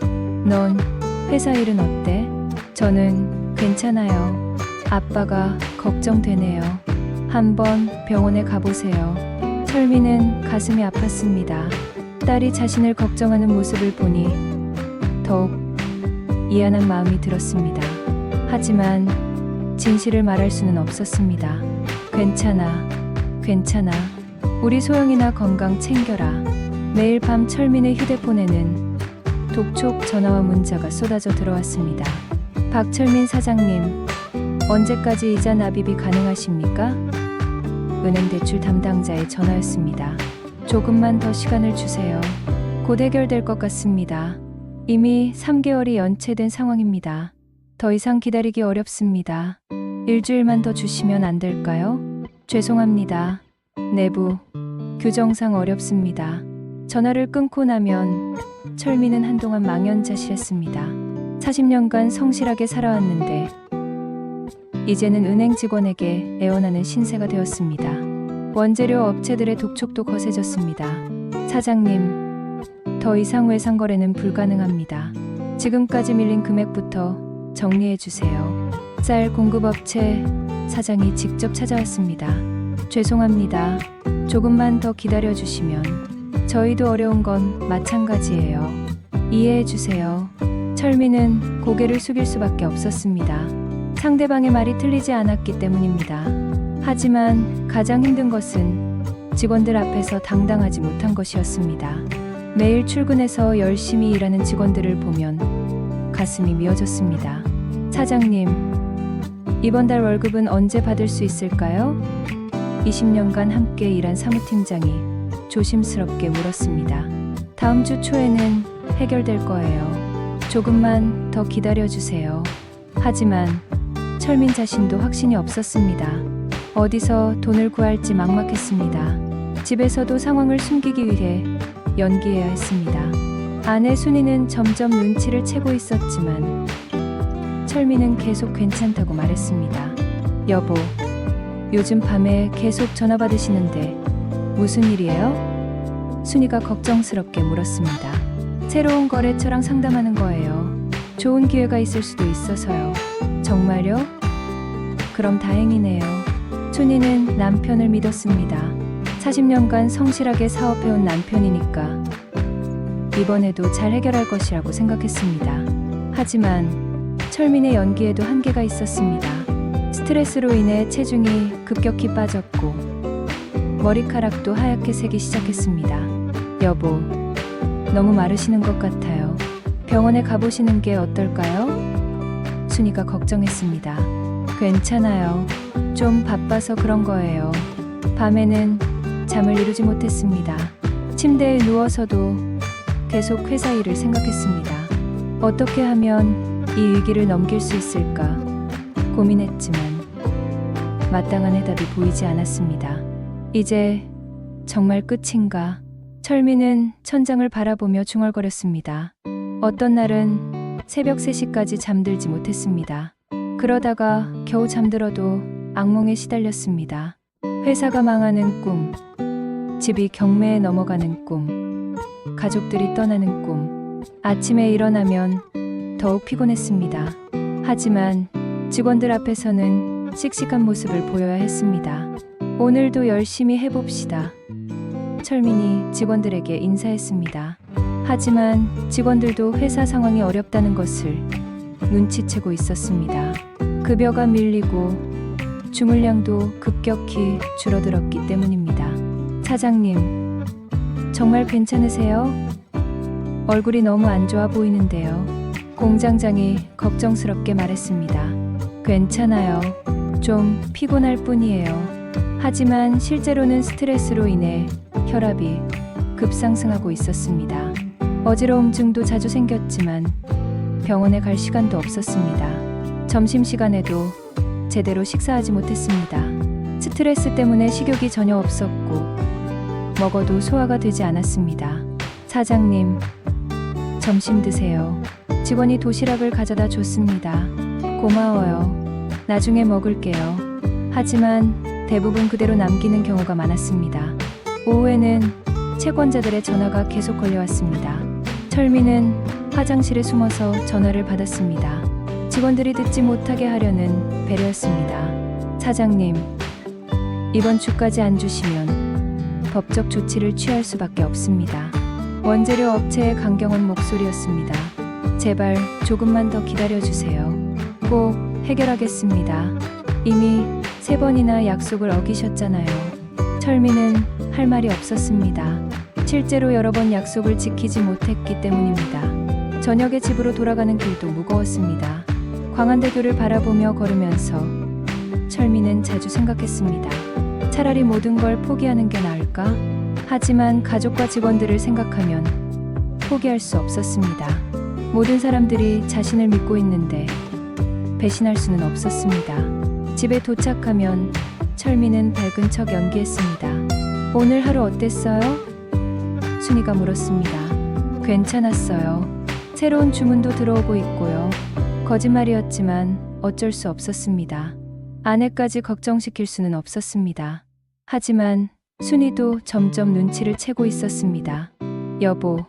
넌 회사 일은 어때? 저는 괜찮아요. 아빠가 걱정되네요. 한번 병원에 가보세요. 철민은 가슴이 아팠습니다. 딸이 자신을 걱정하는 모습을 보니 더욱 미안한 마음이 들었습니다. 하지만 진실을 말할 수는 없었습니다. 괜찮아, 괜찮아. 우리 소영이나 건강 챙겨라. 매일 밤 철민의 휴대폰에는 독촉 전화와 문자가 쏟아져 들어왔습니다. 박철민 사장님, 언제까지 이자 납입이 가능하십니까? 은행 대출 담당자의 전화였습니다. 조금만 더 시간을 주세요. 곧 해결될 것 같습니다. 이미 3개월이 연체된 상황입니다. 더 이상 기다리기 어렵습니다. 일주일만 더 주시면 안 될까요? 죄송합니다. 내부 규정상 어렵습니다. 전화를 끊고 나면 철민은 한동안 망연자실했습니다. 40년간 성실하게 살아왔는데 이제는 은행 직원에게 애원하는 신세가 되었습니다. 원재료 업체들의 독촉도 거세졌습니다. 사장님, 더 이상 외상 거래는 불가능합니다. 지금까지 밀린 금액부터 정리해 주세요. 쌀 공급업체 사장이 직접 찾아왔습니다. 죄송합니다. 조금만 더 기다려 주시면 저희도 어려운 건 마찬가지예요. 이해해 주세요. 철민은 고개를 숙일 수밖에 없었습니다. 상대방의 말이 틀리지 않았기 때문입니다. 하지만 가장 힘든 것은 직원들 앞에서 당당하지 못한 것이었습니다. 매일 출근해서 열심히 일하는 직원들을 보면 가슴이 미어졌습니다. 사장님, 이번 달 월급은 언제 받을 수 있을까요? 20년간 함께 일한 사무팀장이 조심스럽게 물었습니다. 다음 주 초에는 해결될 거예요. 조금만 더 기다려주세요. 하지만 철민 자신도 확신이 없었습니다. 어디서 돈을 구할지 막막했습니다. 집에서도 상황을 숨기기 위해 연기해야 했습니다. 아내 순이는 점점 눈치를 채고 있었지만 철민은 계속 괜찮다고 말했습니다. 여보, 요즘 밤에 계속 전화 받으시는데 무슨 일이에요? 순이가 걱정스럽게 물었습니다. 새로운 거래처랑 상담하는 거예요. 좋은 기회가 있을 수도 있어서요. 정말요? 그럼 다행이네요. 순이는 남편을 믿었습니다. 40년간 성실하게 사업해온 남편이니까 이번에도 잘 해결할 것이라고 생각했습니다. 하지만 철민의 연기에도 한계가 있었습니다. 스트레스로 인해 체중이 급격히 빠졌고 머리카락도 하얗게 새기 시작했습니다. 여보, 너무 마르시는 것 같아요. 병원에 가보시는 게 어떨까요? 순이가 걱정했습니다. 괜찮아요. 좀 바빠서 그런 거예요. 밤에는 잠을 이루지 못했습니다. 침대에 누워서도 계속 회사 일을 생각했습니다. 어떻게 하면 이 위기를 넘길 수 있을까 고민했지만 마땅한 해답이 보이지 않았습니다. 이제 정말 끝인가? 철민은 천장을 바라보며 중얼거렸습니다. 어떤 날은 새벽 3시까지 잠들지 못했습니다. 그러다가 겨우 잠들어도 악몽에 시달렸습니다. 회사가 망하는 꿈, 집이 경매에 넘어가는 꿈, 가족들이 떠나는 꿈. 아침에 일어나면 더욱 피곤했습니다. 하지만 직원들 앞에서는 씩씩한 모습을 보여야 했습니다. 오늘도 열심히 해봅시다. 철민이 직원들에게 인사했습니다. 하지만 직원들도 회사 상황이 어렵다는 것을 눈치채고 있었습니다. 급여가 밀리고 주물량도 급격히 줄어들었기 때문입니다. 사장님, 정말 괜찮으세요? 얼굴이 너무 안 좋아 보이는데요. 공장장이 걱정스럽게 말했습니다. 괜찮아요. 좀 피곤할 뿐이에요. 하지만 실제로는 스트레스로 인해 혈압이 급상승하고 있었습니다. 어지러움증도 자주 생겼지만 병원에 갈 시간도 없었습니다. 점심시간에도 제대로 식사하지 못했습니다. 스트레스 때문에 식욕이 전혀 없었고 먹어도 소화가 되지 않았습니다. 사장님, 점심 드세요. 직원이 도시락을 가져다 줬습니다. 고마워요. 나중에 먹을게요. 하지만 대부분 그대로 남기는 경우가 많았습니다. 오후에는 채권자들의 전화가 계속 걸려왔습니다. 철민은 화장실에 숨어서 전화를 받았습니다. 직원들이 듣지 못하게 하려는 배려였습니다. 사장님, 이번 주까지 안 주시면 법적 조치를 취할 수밖에 없습니다. 원재료 업체의 강경한 목소리였습니다. 제발 조금만 더 기다려주세요. 꼭 해결하겠습니다. 이미 3번이나 약속을 어기셨잖아요. 철민은 할 말이 없었습니다. 실제로 여러 번 약속을 지키지 못했기 때문입니다. 저녁에 집으로 돌아가는 길도 무거웠습니다. 광안대교를 바라보며 걸으면서 철민은 자주 생각했습니다. 차라리 모든 걸 포기하는 게 나을까? 하지만 가족과 직원들을 생각하면 포기할 수 없었습니다. 모든 사람들이 자신을 믿고 있는데 배신할 수는 없었습니다. 집에 도착하면 철민은 밝은 척 연기했습니다. 오늘 하루 어땠어요? 순이가 물었습니다. 괜찮았어요. 새로운 주문도 들어오고 있고요. 거짓말이었지만 어쩔 수 없었습니다. 아내까지 걱정시킬 수는 없었습니다. 하지만 순이도 점점 눈치를 채고 있었습니다. 여보,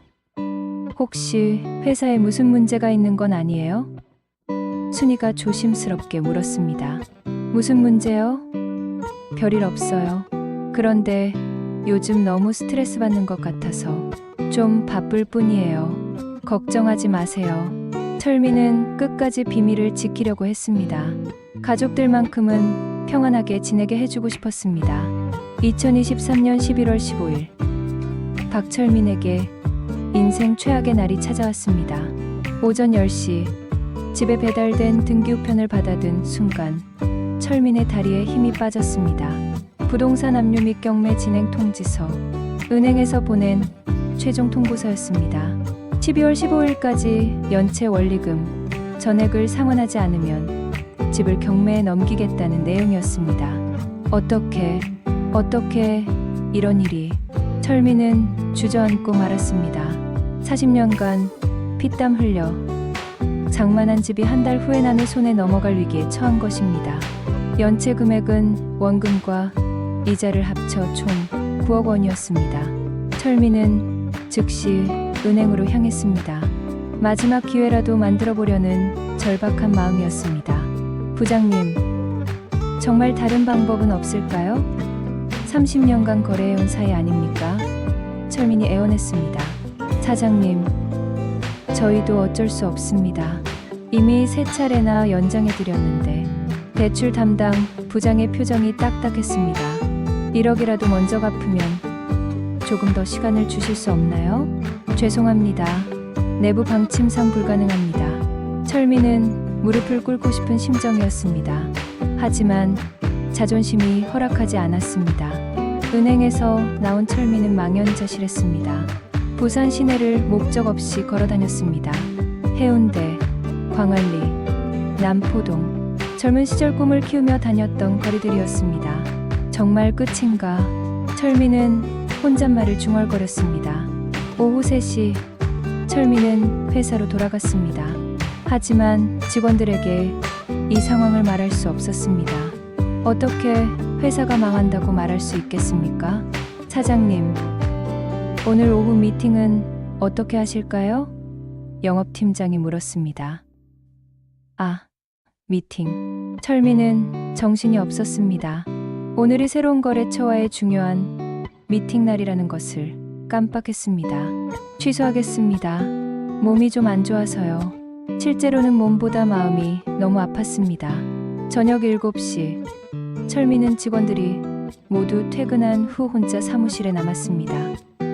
혹시 회사에 무슨 문제가 있는 건 아니에요? 순이가 조심스럽게 물었습니다. 무슨 문제요? 별일 없어요. 그런데 요즘 너무 스트레스 받는 것 같아서 좀 바쁠 뿐이에요. 걱정하지 마세요. 철민은 끝까지 비밀을 지키려고 했습니다. 가족들만큼은 평안하게 지내게 해주고 싶었습니다. 2023년 11월 15일 박철민에게 인생 최악의 날이 찾아왔습니다. 오전 10시 집에 배달된 등기우편을 받아든 순간 철민의 다리에 힘이 빠졌습니다. 부동산 압류 및 경매 진행 통지서, 은행에서 보낸 최종 통보서였습니다. 12월 15일까지 연체 원리금 전액을 상환하지 않으면 집을 경매에 넘기겠다는 내용이었습니다. 어떻게 이런 일이? 철민은 주저앉고 말았습니다. 40년간 피땀 흘려 장만한 집이 한 달 후에 남의 손에 넘어갈 위기에 처한 것입니다. 연체 금액은 원금과 이자를 합쳐 총 9억 원이었습니다. 철민은 즉시 은행으로 향했습니다. 마지막 기회라도 만들어 보려는 절박한 마음이었습니다. 부장님, 정말 다른 방법은 없을까요? 30년간 거래해온 사이 아닙니까? 철민이 애원했습니다. 사장님, 저희도 어쩔 수 없습니다. 이미 3차례나 연장해드렸는데 대출 담당 부장의 표정이 딱딱했습니다. 1억이라도 먼저 갚으면 조금 더 시간을 주실 수 없나요? 죄송합니다. 내부 방침상 불가능합니다. 철민은 무릎을 꿇고 싶은 심정이었습니다. 하지만 자존심이 허락하지 않았습니다. 은행에서 나온 철민은 망연자실했습니다. 부산 시내를 목적 없이 걸어 다녔습니다. 해운대, 광안리, 남포동, 젊은 시절 꿈을 키우며 다녔던 거리들이었습니다. 정말 끝인가? 철민은 혼잣말을 중얼거렸습니다. 오후 3시, 철민은 회사로 돌아갔습니다. 하지만 직원들에게 이 상황을 말할 수 없었습니다. 어떻게 회사가 망한다고 말할 수 있겠습니까? 사장님, 오늘 오후 미팅은 어떻게 하실까요? 영업팀장이 물었습니다. 미팅. 철민은 정신이 없었습니다. 오늘이 새로운 거래처와의 중요한 미팅 날이라는 것을 깜빡했습니다. 취소하겠습니다. 몸이 좀 안 좋아서요. 실제로는 몸보다 마음이 너무 아팠습니다. 저녁 7시, 철민은 직원들이 모두 퇴근한 후 혼자 사무실에 남았습니다.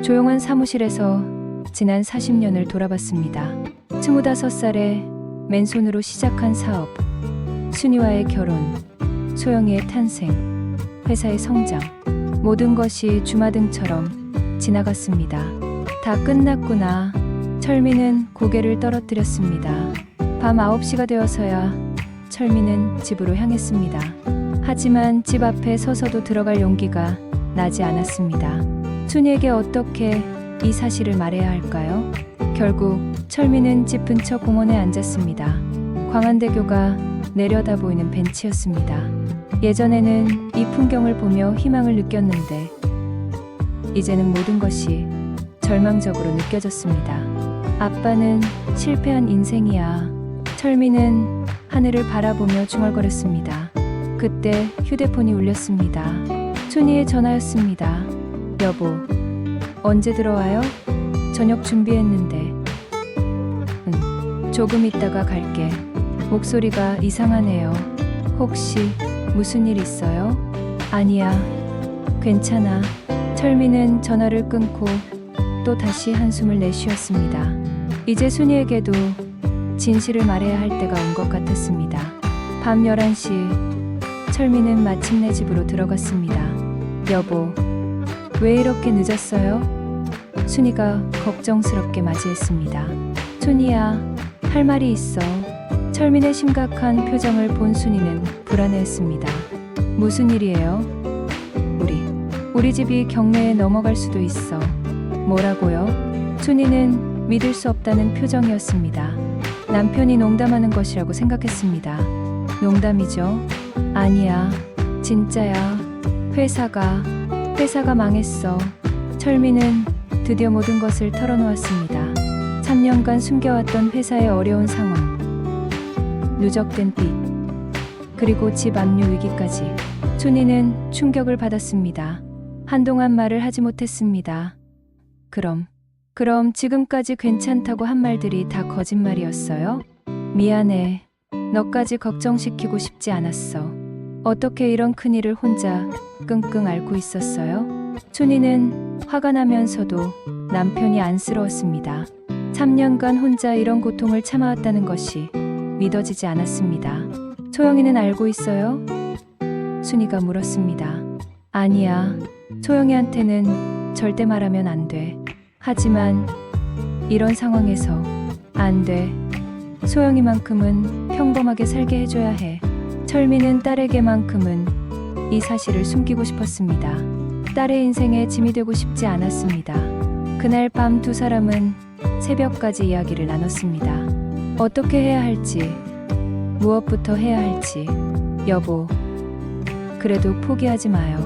조용한 사무실에서 지난 40년을 돌아봤습니다. 25살에 맨손으로 시작한 사업, 순이와의 결혼, 소영이의 탄생, 회사의 성장, 모든 것이 주마등처럼 지나갔습니다. 다 끝났구나. 철미는 고개를 떨어뜨렸습니다. 밤 9시가 되어서야 철미는 집으로 향했습니다. 하지만 집 앞에 서서도 들어갈 용기가 나지 않았습니다. 순이에게 어떻게 이 사실을 말해야 할까요? 결국 철미는 집 근처 공원에 앉았습니다. 광안대교가 내려다 보이는 벤치였습니다. 예전에는 이 풍경을 보며 희망을 느꼈는데 이제는 모든 것이 절망적으로 느껴졌습니다. 아빠는 실패한 인생이야. 철미는 하늘을 바라보며 중얼거렸습니다. 그때 휴대폰이 울렸습니다. 순이의 전화였습니다. 여보, 언제 들어와요? 저녁 준비했는데. 조금 있다가 갈게. 목소리가 이상하네요. 혹시 무슨 일 있어요? 아니야, 괜찮아. 철미는 전화를 끊고 또 다시 한숨을 내쉬었습니다. 이제 순이에게도 진실을 말해야 할 때가 온 것 같았습니다. 밤 11시, 철미는 마침내 집으로 들어갔습니다. 여보, 왜 이렇게 늦었어요? 순이가 걱정스럽게 맞이했습니다. 순이야, 할 말이 있어. 철민의 심각한 표정을 본 순이는 불안해했습니다. 무슨 일이에요? 우리 집이 경매에 넘어갈 수도 있어. 뭐라고요? 순이는 믿을 수 없다는 표정이었습니다. 남편이 농담하는 것이라고 생각했습니다. 농담이죠? 아니야, 진짜야. 회사가 망했어. 철민은 드디어 모든 것을 털어놓았습니다. 3년간 숨겨왔던 회사의 어려운 상황, 누적된 빚, 그리고 집 압류 위기까지. 순이는 충격을 받았습니다. 한동안 말을 하지 못했습니다. 그럼 지금까지 괜찮다고 한 말들이 다 거짓말이었어요? 미안해. 너까지 걱정시키고 싶지 않았어. 어떻게 이런 큰일을 혼자 끙끙 앓고 있었어요? 순이는 화가 나면서도 남편이 안쓰러웠습니다. 3년간 혼자 이런 고통을 참아왔다는 것이 믿어지지 않았습니다. 소영이는 알고 있어요? 순이가 물었습니다. 아니야. 소영이한테는 절대 말하면 안 돼. 하지만 이런 상황에서 안 돼. 소영이만큼은 평범하게 살게 해줘야 해. 철미는 딸에게만큼은 이 사실을 숨기고 싶었습니다. 딸의 인생에 짐이 되고 싶지 않았습니다. 그날 밤 두 사람은 새벽까지 이야기를 나눴습니다. 어떻게 해야 할지, 무엇부터 해야 할지. 여보, 그래도 포기하지 마요.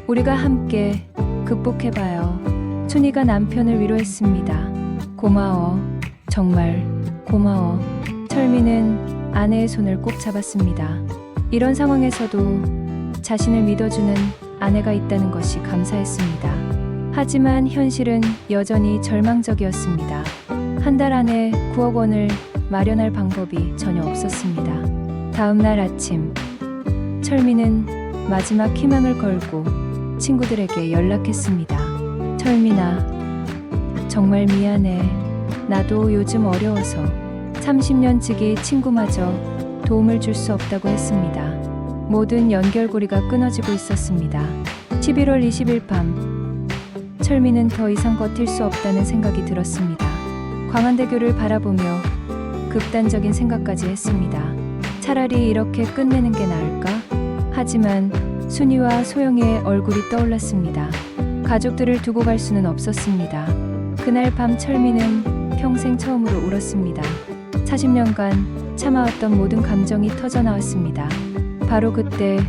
우리가 함께 극복해봐요. 순이가 남편을 위로했습니다. 고마워. 정말 고마워. 철미는 아내의 손을 꼭 잡았습니다. 이런 상황에서도 자신을 믿어주는 아내가 있다는 것이 감사했습니다. 하지만 현실은 여전히 절망적이었습니다. 한 달 안에 9억 원을 마련할 방법이 전혀 없었습니다. 다음 날 아침, 철미는 마지막 희망을 걸고 친구들에게 연락했습니다. 철민아, 정말 미안해. 나도 요즘 어려워서 30년 지기 친구마저 도움을 줄 수 없다고 했습니다. 모든 연결고리가 끊어지고 있었습니다. 11월 20일 밤, 철민은 더 이상 버틸 수 없다는 생각이 들었습니다. 광안대교를 바라보며 극단적인 생각까지 했습니다. 차라리 이렇게 끝내는 게 나을까? 하지만 순이와 소영이의 얼굴이 떠올랐습니다. 가족들을 두고 갈 수는 없었습니다. 그날 밤 철민은 평생 처음으로 울었습니다. 40년간 참아왔던 모든 감정이 터져나왔습니다. 바로 그때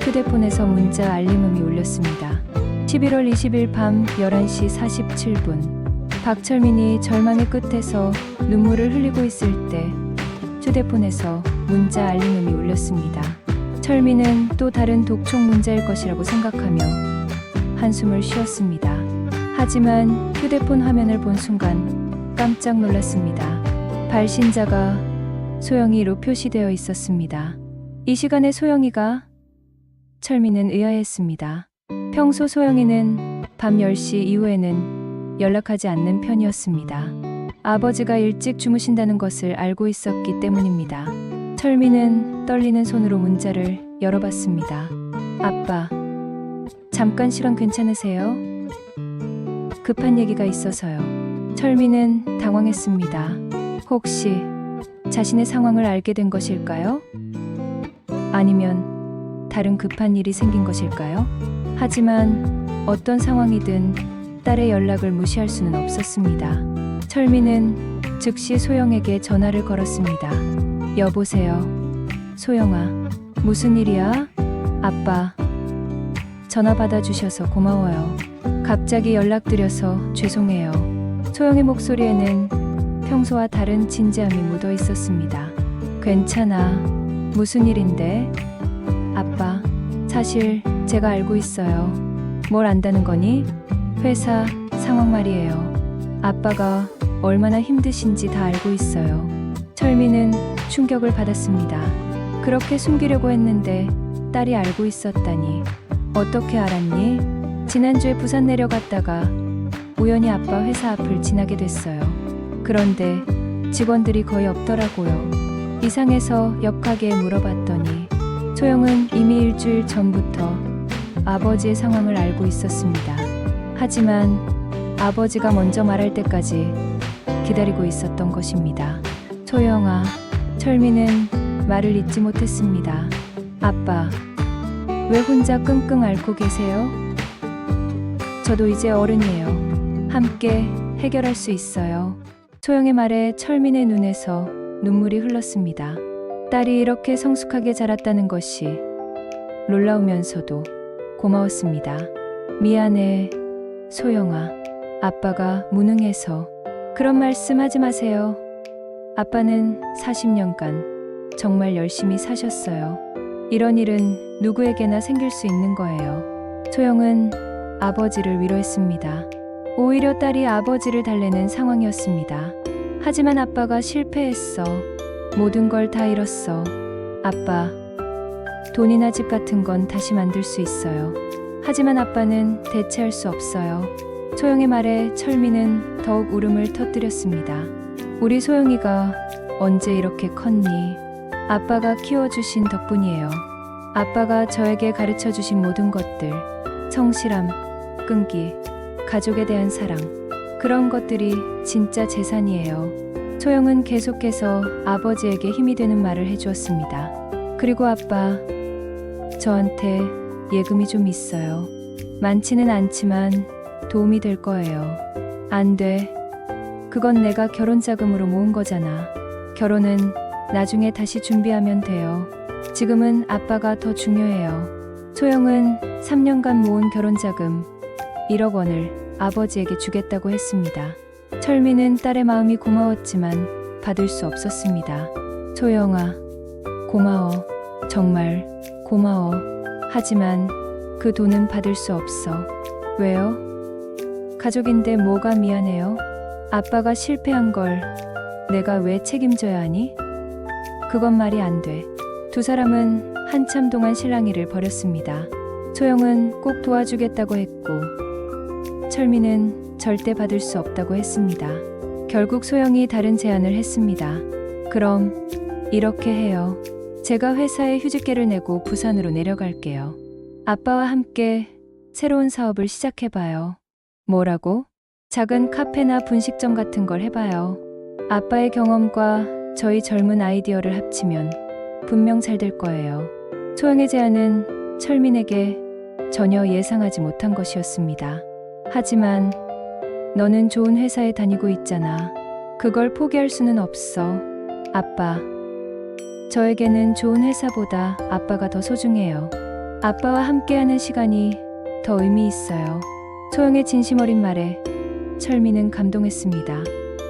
휴대폰에서 문자 알림음이 울렸습니다. 11월 20일 밤 11시 47분. 박철민이 절망의 끝에서 눈물을 흘리고 있을 때 휴대폰에서 문자 알림음이 울렸습니다. 철민은 또 다른 독촉 문자일 것이라고 생각하며 한숨을 쉬었습니다. 하지만 휴대폰 화면을 본 순간 깜짝 놀랐습니다. 발신자가 소영이로 표시되어 있었습니다. 이 시간에 소영이가? 철민은 의아했습니다. 평소 소영이는 밤 10시 이후에는 연락하지 않는 편이었습니다. 아버지가 일찍 주무신다는 것을 알고 있었기 때문입니다. 철민은 떨리는 손으로 문자를 열어봤습니다. 아빠, 잠깐 시간 괜찮으세요? 급한 얘기가 있어서요. 철민은 당황했습니다. 혹시 자신의 상황을 알게 된 것일까요? 아니면 다른 급한 일이 생긴 것일까요? 하지만 어떤 상황이든 딸의 연락을 무시할 수는 없었습니다. 철민은 즉시 소영에게 전화를 걸었습니다. 여보세요. 소영아, 무슨 일이야? 아빠, 전화 받아주셔서 고마워요. 갑자기 연락드려서 죄송해요. 소영의 목소리에는 평소와 다른 진지함이 묻어 있었습니다. 괜찮아. 무슨 일인데? 아빠, 사실 제가 알고 있어요. 뭘 안다는 거니? 회사 상황 말이에요. 아빠가 얼마나 힘드신지 다 알고 있어요. 철민은 충격을 받았습니다. 그렇게 숨기려고 했는데 딸이 알고 있었다니. 어떻게 알았니? 지난주에 부산 내려갔다가 우연히 아빠 회사 앞을 지나게 됐어요. 그런데 직원들이 거의 없더라고요. 이상해서 옆 가게에 물어봤더니 소영은 이미 일주일 전부터 아버지의 상황을 알고 있었습니다. 하지만 아버지가 먼저 말할 때까지 기다리고 있었던 것입니다. 소영아, 철민은 말을 잇지 못했습니다. 아빠, 왜 혼자 끙끙 앓고 계세요? 저도 이제 어른이에요. 함께 해결할 수 있어요. 소영의 말에 철민의 눈에서 눈물이 흘렀습니다. 딸이 이렇게 성숙하게 자랐다는 것이 놀라우면서도 고마웠습니다. 미안해, 소영아. 아빠가 무능해서. 그런 말씀 하지 마세요. 아빠는 40년간 정말 열심히 사셨어요. 이런 일은 누구에게나 생길 수 있는 거예요. 소영은 아버지를 위로했습니다. 오히려 딸이 아버지를 달래는 상황이었습니다. 하지만 아빠가 실패했어. 모든 걸 다 잃었어. 아빠, 돈이나 집 같은 건 다시 만들 수 있어요. 하지만 아빠는 대체할 수 없어요. 소영의 말에 철민은 더욱 울음을 터뜨렸습니다. 우리 소영이가 언제 이렇게 컸니? 아빠가 키워주신 덕분이에요. 아빠가 저에게 가르쳐주신 모든 것들, 성실함, 끈기, 가족에 대한 사랑, 그런 것들이 진짜 재산이에요. 소영은 계속해서 아버지에게 힘이 되는 말을 해주었습니다. 그리고 아빠, 저한테 예금이 좀 있어요. 많지는 않지만 도움이 될 거예요. 안 돼. 그건 내가 결혼 자금으로 모은 거잖아. 결혼은 나중에 다시 준비하면 돼요. 지금은 아빠가 더 중요해요. 소영은 3년간 모은 결혼 자금 1억 원을 아버지에게 주겠다고 했습니다. 철민은 딸의 마음이 고마웠지만 받을 수 없었습니다. 소영아, 고마워. 정말 고마워. 하지만 그 돈은 받을 수 없어. 왜요? 가족인데 뭐가 미안해요? 아빠가 실패한 걸 내가 왜 책임져야 하니? 그건 말이 안 돼. 두 사람은 한참 동안 실랑이를 벌였습니다. 소영은 꼭 도와주겠다고 했고 철민은 절대 받을 수 없다고 했습니다. 결국 소영이 다른 제안을 했습니다. 그럼 이렇게 해요. 제가 회사에 휴직계를 내고 부산으로 내려갈게요. 아빠와 함께 새로운 사업을 시작해봐요. 뭐라고? 작은 카페나 분식점 같은 걸 해봐요. 아빠의 경험과 저희 젊은 아이디어를 합치면 분명 잘 될 거예요. 소영의 제안은 철민에게 전혀 예상하지 못한 것이었습니다. 하지만 너는 좋은 회사에 다니고 있잖아. 그걸 포기할 수는 없어. 아빠, 저에게는 좋은 회사보다 아빠가 더 소중해요. 아빠와 함께하는 시간이 더 의미 있어요. 소영의 진심 어린 말에 철민은 감동했습니다.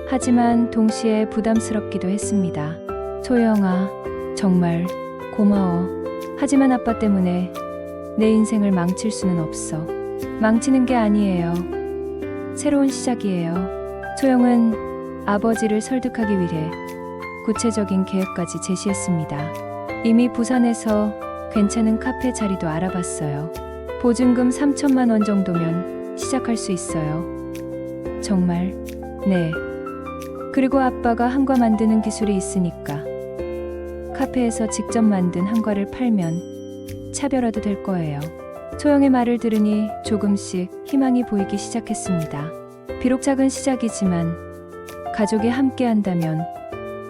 하지만 동시에 부담스럽기도 했습니다. 소영아, 정말 고마워. 하지만 아빠 때문에 내 인생을 망칠 수는 없어. 망치는 게 아니에요. 새로운 시작이에요. 소영은 아버지를 설득하기 위해 구체적인 계획까지 제시했습니다. 이미 부산에서 괜찮은 카페 자리도 알아봤어요. 보증금 3천만 원 정도면 시작할 수 있어요. 정말? 네. 그리고 아빠가 한과 만드는 기술이 있으니까 카페에서 직접 만든 한과를 팔면 차별화도 될 거예요. 소영의 말을 들으니 조금씩 희망이 보이기 시작했습니다. 비록 작은 시작이지만 가족이 함께 한다면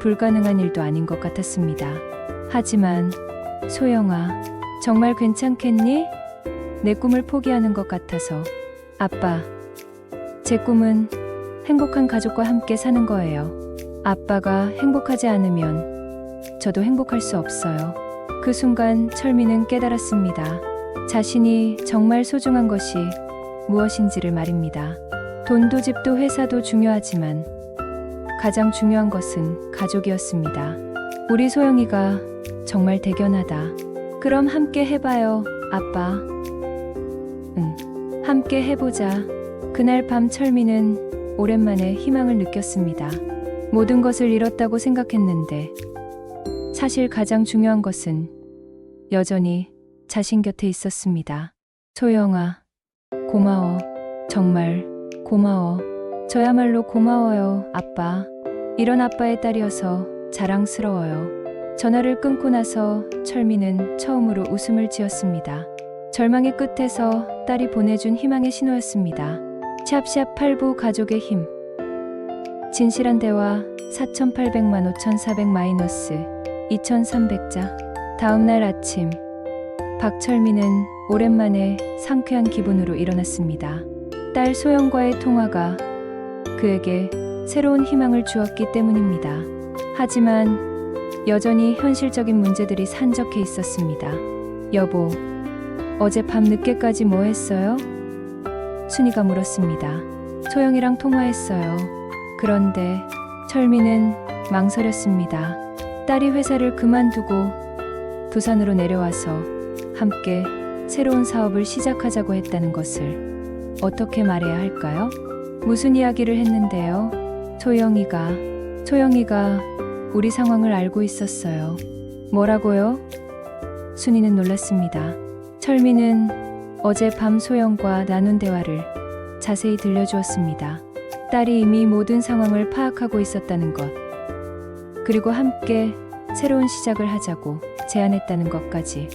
불가능한 일도 아닌 것 같았습니다. 하지만 소영아, 정말 괜찮겠니? 내 꿈을 포기하는 것 같아서. 아빠, 제 꿈은 행복한 가족과 함께 사는 거예요. 아빠가 행복하지 않으면 저도 행복할 수 없어요. 그 순간 철민은 깨달았습니다. 자신이 정말 소중한 것이 무엇인지를 말입니다. 돈도 집도 회사도 중요하지만 가장 중요한 것은 가족이었습니다. 우리 소영이가 정말 대견하다. 그럼 함께 해봐요, 아빠. 응, 함께 해보자. 그날 밤 철민은 오랜만에 희망을 느꼈습니다. 모든 것을 잃었다고 생각했는데 사실 가장 중요한 것은 여전히 자신 곁에 있었습니다. 소영아, 고마워. 정말 고마워. 저야말로 고마워요, 아빠. 이런 아빠의 딸이어서 자랑스러워요. 전화를 끊고 나서 철민은 처음으로 웃음을 지었습니다. 절망의 끝에서 딸이 보내준 희망의 신호였습니다. 샵샵 8부 가족의 힘. 진실한 대화 4,800만 5,400 마이너스 2,300자. 다음날 아침 박철민은 오랜만에 상쾌한 기분으로 일어났습니다. 딸 소영과의 통화가 그에게 새로운 희망을 주었기 때문입니다. 하지만 여전히 현실적인 문제들이 산적해 있었습니다. 여보, 어제 밤 늦게까지 뭐 했어요? 순이가 물었습니다. 소영이랑 통화했어요. 그런데 철민은 망설였습니다. 딸이 회사를 그만두고 부산으로 내려와서 함께 새로운 사업을 시작하자고 했다는 것을 어떻게 말해야 할까요? 무슨 이야기를 했는데요? 소영이가 우리 상황을 알고 있었어요. 뭐라고요? 순이는 놀랐습니다. 철민은 어제 밤 소영과 나눈 대화를 자세히 들려주었습니다. 딸이 이미 모든 상황을 파악하고 있었다는 것, 그리고 함께 새로운 시작을 하자고 제안했다는 것까지.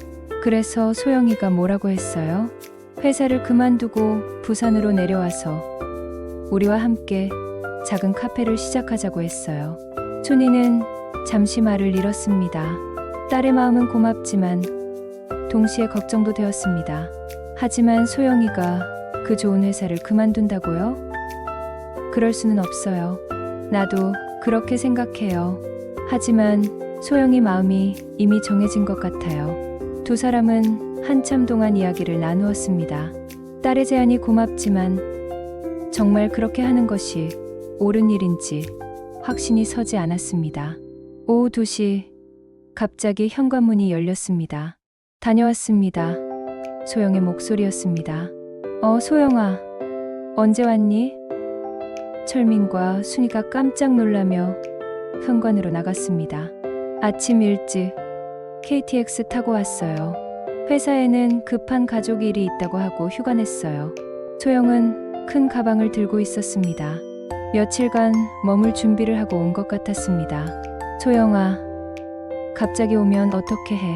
그래서 소영이가 뭐라고 했어요? 회사를 그만두고 부산으로 내려와서 우리와 함께 작은 카페를 시작하자고 했어요. 순이는 잠시 말을 잃었습니다. 딸의 마음은 고맙지만 동시에 걱정도 되었습니다. 하지만 소영이가 그 좋은 회사를 그만둔다고요? 그럴 수는 없어요. 나도 그렇게 생각해요. 하지만 소영이 마음이 이미 정해진 것 같아요. 두 사람은 한참 동안 이야기를 나누었습니다. 딸의 제안이 고맙지만 정말 그렇게 하는 것이 옳은 일인지 확신이 서지 않았습니다. 오후 2시 갑자기 현관문이 열렸습니다. 다녀왔습니다. 소영의 목소리였습니다. 소영아, 언제 왔니? 철민과 순이가 깜짝 놀라며 현관으로 나갔습니다. 아침 일찍 KTX 타고 왔어요. 회사에는 급한 가족 일이 있다고 하고 휴가 냈어요. 소영은 큰 가방을 들고 있었습니다. 며칠간 머물 준비를 하고 온 것 같았습니다. 소영아, 갑자기 오면 어떻게 해?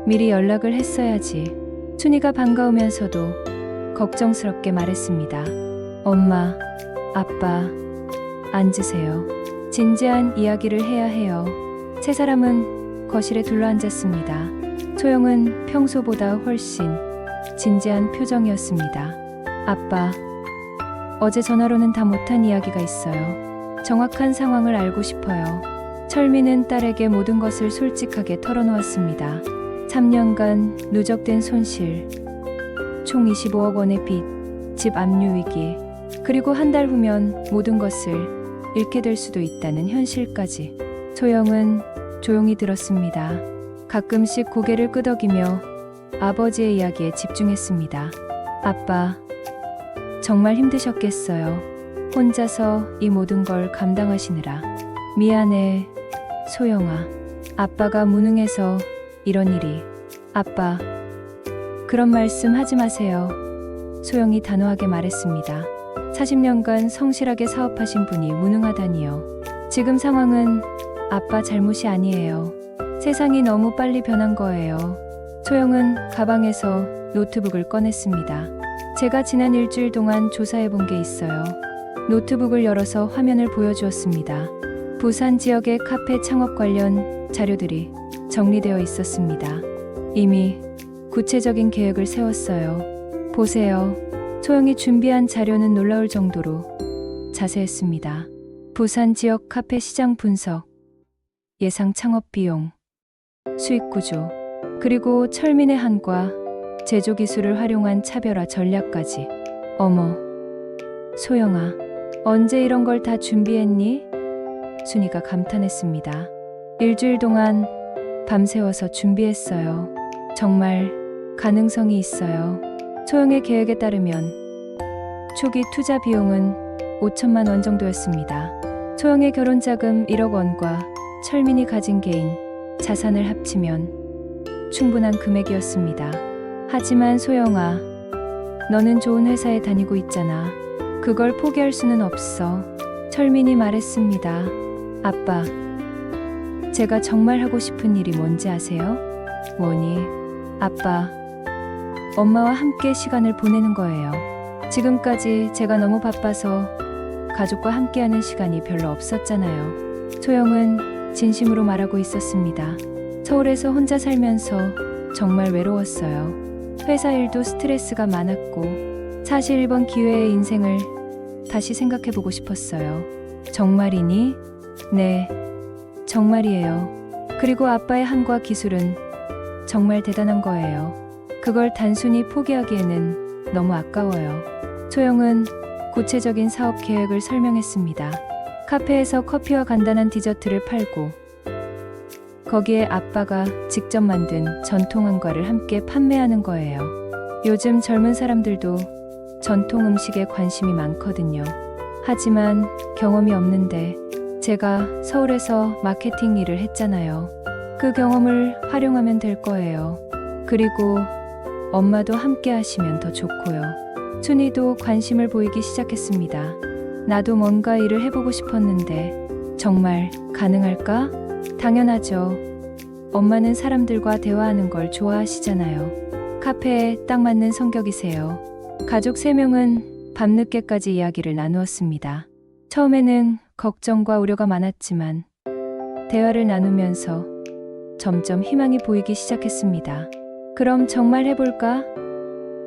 미리 연락을 했어야지. 순이가 반가우면서도 걱정스럽게 말했습니다. 엄마, 아빠, 앉으세요. 진지한 이야기를 해야 해요. 세 사람은 거실에 둘러앉았습니다. 소영은 평소보다 훨씬 진지한 표정이었습니다. 아빠, 어제 전화로는 다 못한 이야기가 있어요. 정확한 상황을 알고 싶어요. 철민은 딸에게 모든 것을 솔직하게 털어놓았습니다. 3년간 누적된 손실, 총 25억 원의 빚, 집 압류 위기, 그리고 한 달 후면 모든 것을 잃게 될 수도 있다는 현실까지. 소영은 조용히 들었습니다. 가끔씩 고개를 끄덕이며 아버지의 이야기에 집중했습니다. 아빠, 정말 힘드셨겠어요. 혼자서 이 모든 걸 감당하시느라. 미안해, 소영아. 아빠가 무능해서 이런 일이. 아빠, 그런 말씀 하지 마세요. 소영이 단호하게 말했습니다. 40년간 성실하게 사업하신 분이 무능하다니요. 지금 상황은 아빠 잘못이 아니에요. 세상이 너무 빨리 변한 거예요. 소영은 가방에서 노트북을 꺼냈습니다. 제가 지난 일주일 동안 조사해 본 게 있어요. 노트북을 열어서 화면을 보여주었습니다. 부산 지역의 카페 창업 관련 자료들이 정리되어 있었습니다. 이미 구체적인 계획을 세웠어요. 보세요. 소영이 준비한 자료는 놀라울 정도로 자세했습니다. 부산 지역 카페 시장 분석, 예상 창업 비용, 수익 구조, 그리고 철민의 한과 제조 기술을 활용한 차별화 전략까지. 어머, 소영아, 언제 이런 걸 다 준비했니? 순이가 감탄했습니다. 일주일 동안 밤새워서 준비했어요. 정말 가능성이 있어요. 소영의 계획에 따르면 초기 투자 비용은 5천만 원 정도였습니다. 소영의 결혼 자금 1억 원과 철민이 가진 개인 자산을 합치면 충분한 금액이었습니다. 하지만 소영아, 너는 좋은 회사에 다니고 있잖아. 그걸 포기할 수는 없어. 철민이 말했습니다. 아빠, 제가 정말 하고 싶은 일이 뭔지 아세요? 뭐니? 아빠, 엄마와 함께 시간을 보내는 거예요. 지금까지 제가 너무 바빠서 가족과 함께하는 시간이 별로 없었잖아요. 소영은 진심으로 말하고 있었습니다. 서울에서 혼자 살면서 정말 외로웠어요. 회사 일도 스트레스가 많았고 사실 이번 기회의 인생을 다시 생각해보고 싶었어요. 정말이니? 네, 정말이에요. 그리고 아빠의 한과 기술은 정말 대단한 거예요. 그걸 단순히 포기하기에는 너무 아까워요. 소영은 구체적인 사업 계획을 설명했습니다. 카페에서 커피와 간단한 디저트를 팔고 거기에 아빠가 직접 만든 전통 한과를 함께 판매하는 거예요. 요즘 젊은 사람들도 전통 음식에 관심이 많거든요. 하지만 경험이 없는데 제가 서울에서 마케팅 일을 했잖아요. 그 경험을 활용하면 될 거예요. 그리고 엄마도 함께 하시면 더 좋고요. 순이도 관심을 보이기 시작했습니다. 나도 뭔가 일을 해보고 싶었는데 정말 가능할까? 당연하죠. 엄마는 사람들과 대화하는 걸 좋아하시잖아요. 카페에 딱 맞는 성격이세요. 가족 3명은 밤늦게까지 이야기를 나누었습니다. 처음에는 걱정과 우려가 많았지만 대화를 나누면서 점점 희망이 보이기 시작했습니다. 그럼 정말 해볼까?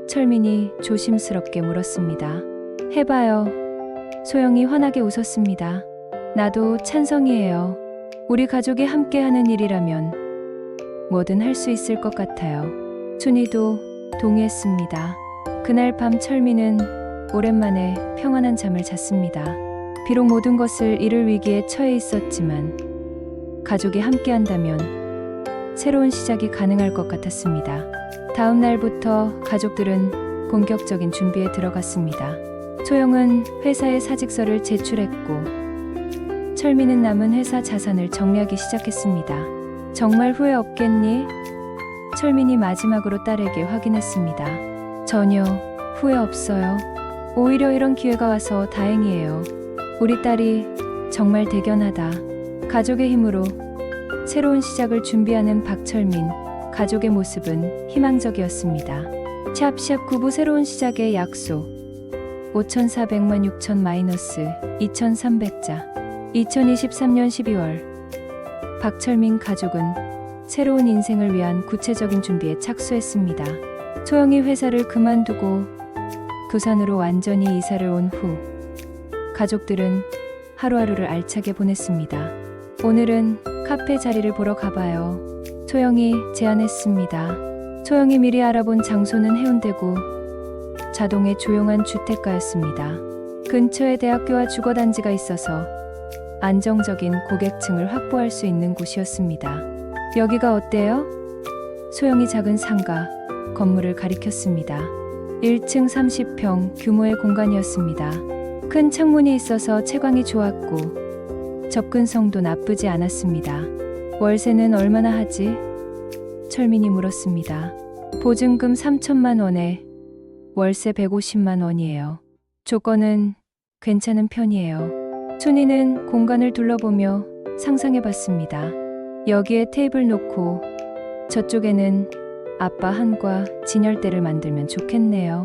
철민이 조심스럽게 물었습니다. 해봐요. 소영이 환하게 웃었습니다. 나도 찬성이에요. 우리 가족이 함께하는 일이라면 뭐든 할 수 있을 것 같아요. 순이도 동의했습니다. 그날 밤 철민은 오랜만에 평안한 잠을 잤습니다. 비록 모든 것을 잃을 위기에 처해 있었지만 가족이 함께한다면 새로운 시작이 가능할 것 같았습니다. 다음 날부터 가족들은 본격적인 준비에 들어갔습니다. 소영은 회사에 사직서를 제출했고 철민은 남은 회사 자산을 정리하기 시작했습니다. 정말 후회 없겠니? 철민이 마지막으로 딸에게 확인했습니다. 전혀 후회 없어요. 오히려 이런 기회가 와서 다행이에요. 우리 딸이 정말 대견하다. 가족의 힘으로 새로운 시작을 준비하는 박철민 가족의 모습은 희망적이었습니다. 샵샵 구부 새로운 시작의 약속 5,400만 6천 마이너스 2,300자 2023년 12월 박철민 가족은 새로운 인생을 위한 구체적인 준비에 착수했습니다. 소영이 회사를 그만두고 부산으로 완전히 이사를 온 후 가족들은 하루하루를 알차게 보냈습니다. 오늘은 카페 자리를 보러 가봐요. 소영이 제안했습니다. 소영이 미리 알아본 장소는 해운대구 자동의 조용한 주택가였습니다. 근처에 대학교와 주거단지가 있어서 안정적인 고객층을 확보할 수 있는 곳이었습니다. 여기가 어때요? 소영이 작은 상가 건물을 가리켰습니다. 1층 30평 규모의 공간이었습니다. 큰 창문이 있어서 채광이 좋았고 접근성도 나쁘지 않았습니다. 월세는 얼마나 하지? 철민이 물었습니다. 보증금 3천만 원에 월세 150만 원이에요. 조건은 괜찮은 편이에요. 순이는 공간을 둘러보며 상상해봤습니다. 여기에 테이블 놓고 저쪽에는 아빠 한과 진열대를 만들면 좋겠네요.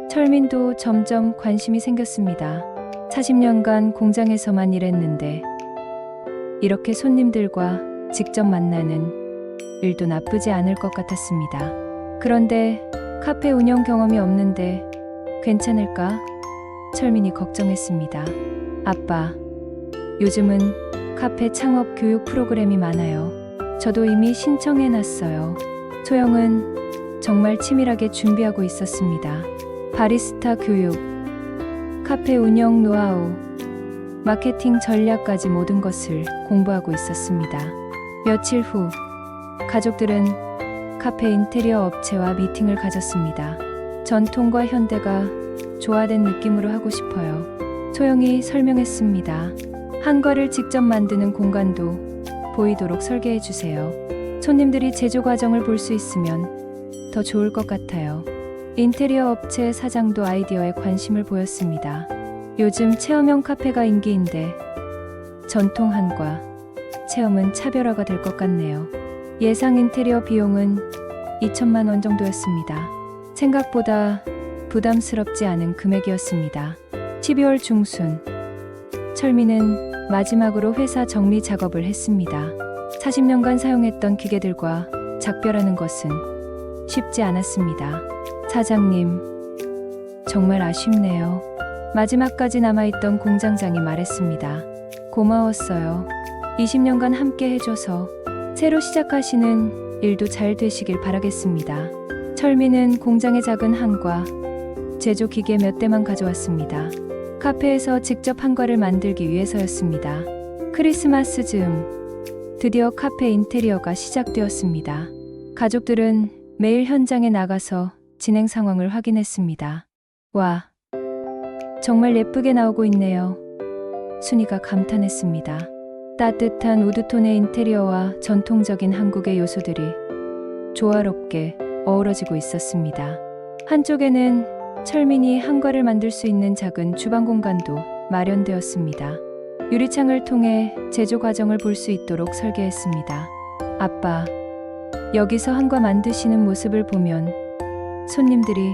철민도 점점 관심이 생겼습니다. 40년간 공장에서만 일했는데 이렇게 손님들과 직접 만나는 일도 나쁘지 않을 것 같았습니다. 그런데 카페 운영 경험이 없는데 괜찮을까? 철민이 걱정했습니다. 아빠, 요즘은 카페 창업 교육 프로그램이 많아요. 저도 이미 신청해놨어요. 소영은 정말 치밀하게 준비하고 있었습니다. 바리스타 교육, 카페 운영 노하우, 마케팅 전략까지 모든 것을 공부하고 있었습니다. 며칠 후, 가족들은 카페 인테리어 업체와 미팅을 가졌습니다. 전통과 현대가 조화된 느낌으로 하고 싶어요. 소영이 설명했습니다. 한과를 직접 만드는 공간도 보이도록 설계해 주세요. 손님들이 제조 과정을 볼 수 있으면 더 좋을 것 같아요. 인테리어 업체 사장도 아이디어에 관심을 보였습니다. 요즘 체험형 카페가 인기인데 전통 한과 체험은 차별화가 될 것 같네요. 예상 인테리어 비용은 2천만 원 정도였습니다. 생각보다 부담스럽지 않은 금액이었습니다. 12월 중순, 철민은 마지막으로 회사 정리 작업을 했습니다. 40년간 사용했던 기계들과 작별하는 것은 쉽지 않았습니다. 사장님, 정말 아쉽네요. 마지막까지 남아있던 공장장이 말했습니다. 고마웠어요. 20년간 함께 해줘서 새로 시작하시는 일도 잘 되시길 바라겠습니다. 철민은 공장의 작은 한과 제조 기계 몇 대만 가져왔습니다. 카페에서 직접 한과를 만들기 위해서였습니다. 크리스마스 즈음 드디어 카페 인테리어가 시작되었습니다. 가족들은 매일 현장에 나가서 진행 상황을 확인했습니다. 와, 정말 예쁘게 나오고 있네요. 순이가 감탄했습니다. 따뜻한 우드톤의 인테리어와 전통적인 한국의 요소들이 조화롭게 어우러지고 있었습니다. 한쪽에는 철민이 한과를 만들 수 있는 작은 주방 공간도 마련되었습니다. 유리창을 통해 제조 과정을 볼 수 있도록 설계했습니다. 아빠, 여기서 한과 만드시는 모습을 보면 손님들이